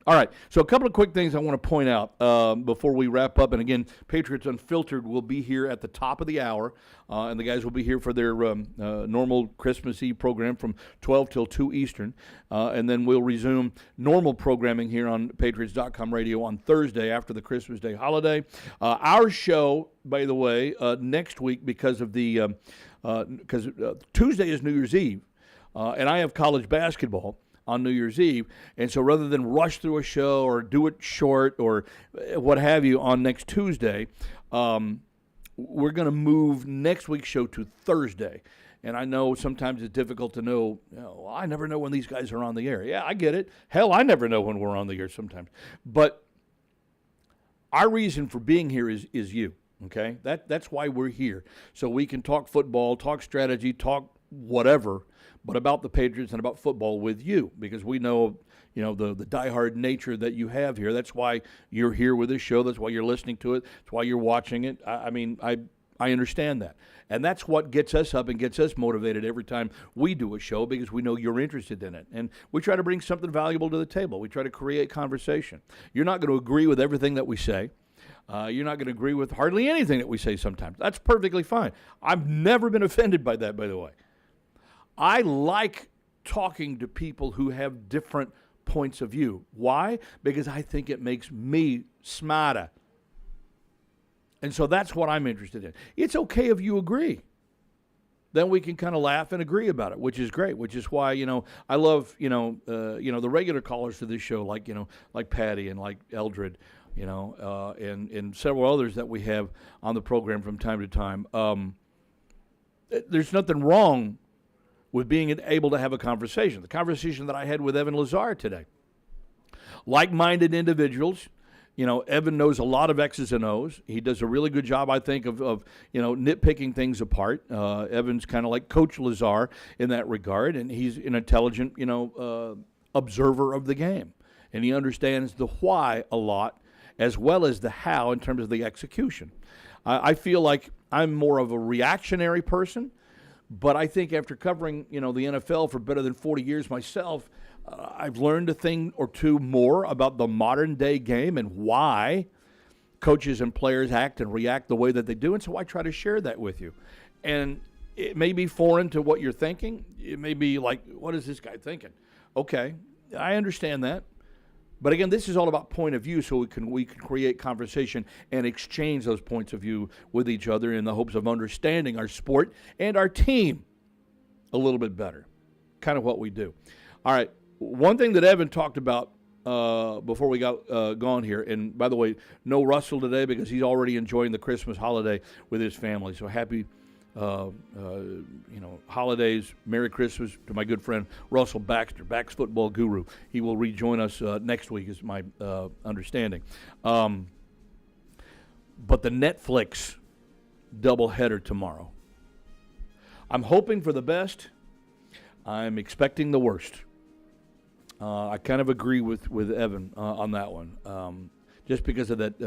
All right, so a couple of quick things I want to point out before we wrap up. And again, Patriots Unfiltered will be here at the top of the hour, and the guys will be here for their normal Christmas Eve program from 12 till 2 Eastern. And then we'll resume normal programming here on Patriots.com radio on Thursday after the Christmas Day holiday. Our show, by the way, next week, because of the Tuesday is New Year's Eve, and I have college basketball on New Year's Eve, and so rather than rush through a show or do it short or what have you on next Tuesday, we're going to move next week's show to Thursday. And I know sometimes it's difficult to know, I never know when these guys are on the air. Yeah, I get it. Hell, I never know when we're on the air sometimes. But our reason for being here is you, okay? That's why we're here. So we can talk football, talk strategy, talk whatever, but about the Patriots and about football with you, because we know, the diehard nature that you have here. That's why you're here with this show. That's why you're listening to it. That's why you're watching it. I understand that. And that's what gets us up and gets us motivated every time we do a show, because we know you're interested in it. And we try to bring something valuable to the table. We try to create conversation. You're not going to agree with everything that we say. You're not going to agree with hardly anything that we say sometimes. That's perfectly fine. I've never been offended by that, by the way. I like talking to people who have different points of view. Why? Because I think it makes me smarter. And so that's what I'm interested in. It's okay if you agree. Then we can kind of laugh and agree about it, which is great, which is why, I love, the regular callers to this show, like Patty and like Eldred, and several others that we have on the program from time to time. There's nothing wrong with being able to have a conversation. The conversation that I had with Evan Lazar today. Like-minded individuals. Evan knows a lot of X's and O's. He does a really good job, I think, of nitpicking things apart. Evan's kind of like Coach Lazar in that regard, and he's an intelligent, observer of the game. And he understands the why a lot, as well as the how in terms of the execution. I feel like I'm more of a reactionary person, but I think after covering, the NFL for better than 40 years myself, I've learned a thing or two more about the modern day game and why coaches and players act and react the way that they do. And so I try to share that with you. And it may be foreign to what you're thinking. It may be like, what is this guy thinking? Okay, I understand that. But again, this is all about point of view, so we can create conversation and exchange those points of view with each other in the hopes of understanding our sport and our team a little bit better. Kind of what we do. All right, one thing that Evan talked about before we got gone here, and by the way, no Russell today because he's already enjoying the Christmas holiday with his family. So happy holidays, Merry Christmas to my good friend Russell Baxter, Bax football guru. He will rejoin us next week, is my understanding. But the Netflix doubleheader tomorrow. I'm hoping for the best. I'm expecting the worst. I kind of agree with Evan on that one. Just because of that,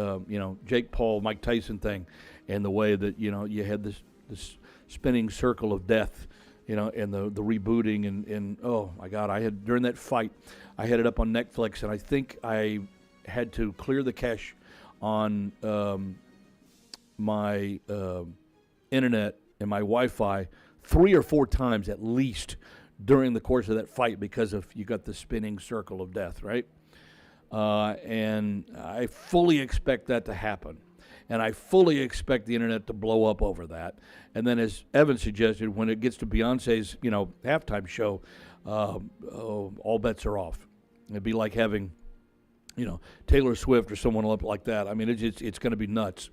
Jake Paul, Mike Tyson thing, and the way that, you had this spinning circle of death, and the rebooting and oh my God, during that fight, I had it up on Netflix, and I think I had to clear the cache on my internet and my Wi-Fi 3 or 4 times at least during the course of that fight because of you got the spinning circle of death, right? And I fully expect that to happen. And I fully expect the internet to blow up over that. And then, as Evan suggested, when it gets to Beyonce's, halftime show, all bets are off. It'd be like having, Taylor Swift or someone like that. I mean, it's going to be nuts.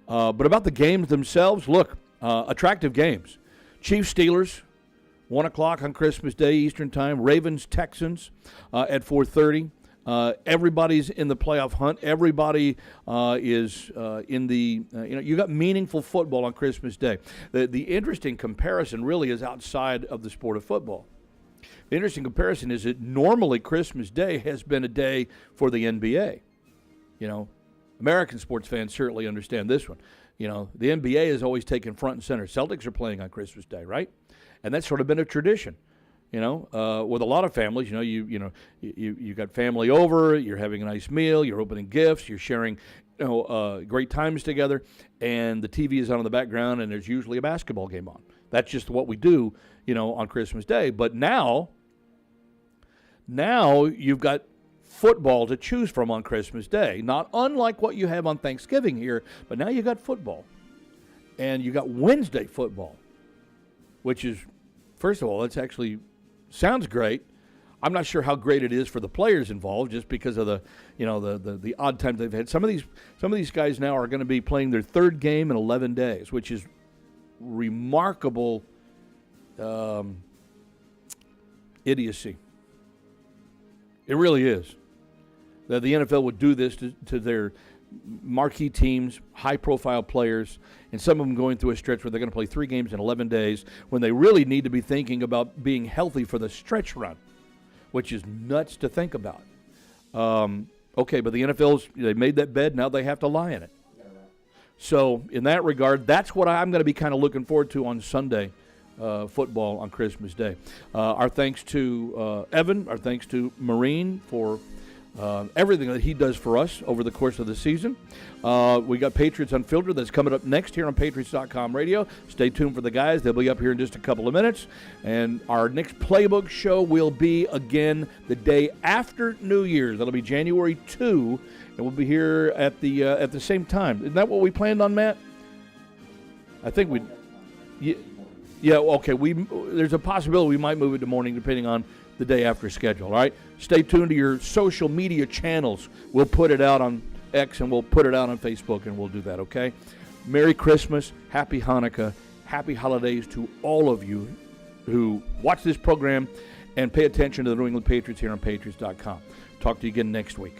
But about the games themselves, look, attractive games. Chiefs Steelers, 1 o'clock on Christmas Day Eastern Time. Ravens Texans at 4:30. Everybody's in the playoff hunt. Everybody is in the, you got meaningful football on Christmas Day. The interesting comparison really is outside of the sport of football. The interesting comparison is that normally Christmas Day has been a day for the NBA. American sports fans certainly understand this one. The NBA is always taken front and center. Celtics are playing on Christmas Day, right? And that's sort of been a tradition. With a lot of families, you got family over, you're having a nice meal, you're opening gifts, you're sharing, great times together, and the TV is on in the background, and there's usually a basketball game on. That's just what we do, on Christmas Day. But now you've got football to choose from on Christmas Day, not unlike what you have on Thanksgiving here, but now you got football, and you got Wednesday football, which is, first of all, that's actually sounds great. I'm not sure how great it is for the players involved, just because of the odd times they've had. Some of these guys now are going to be playing their third game in 11 days, which is remarkable idiocy. It really is. That the NFL would do this to their marquee teams, high-profile players, and some of them going through a stretch where they're going to play 3 games in 11 days when they really need to be thinking about being healthy for the stretch run, which is nuts to think about. Okay, but the they made that bed, now they have to lie in it. So in that regard, that's what I'm going to be kind of looking forward to on Sunday, football on Christmas Day. Our thanks to Evan, our thanks to Marine for everything that he does for us over the course of the season. We got Patriots Unfiltered that's coming up next here on Patriots.com radio. Stay tuned for the guys. They'll be up here in just a couple of minutes. And our next Playbook show will be, again, the day after New Year's. That'll be January 2, and we'll be here at the same time. Isn't that what we planned on, Matt? I think we... Yeah, okay. There's a possibility we might move it to morning depending on the day after schedule, all right? Stay tuned to your social media channels. We'll put it out on X and we'll put it out on Facebook, and we'll do that, okay? Merry Christmas, Happy Hanukkah, Happy Holidays to all of you who watch this program and pay attention to the New England Patriots here on Patriots.com. Talk to you again next week.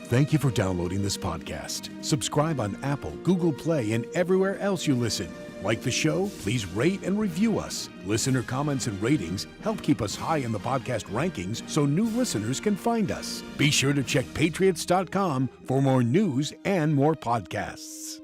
Thank you for downloading this podcast. Subscribe on Apple, Google Play, and everywhere else you listen. Like the show? Please rate and review us. Listener comments and ratings help keep us high in the podcast rankings so new listeners can find us. Be sure to check Patriots.com for more news and more podcasts.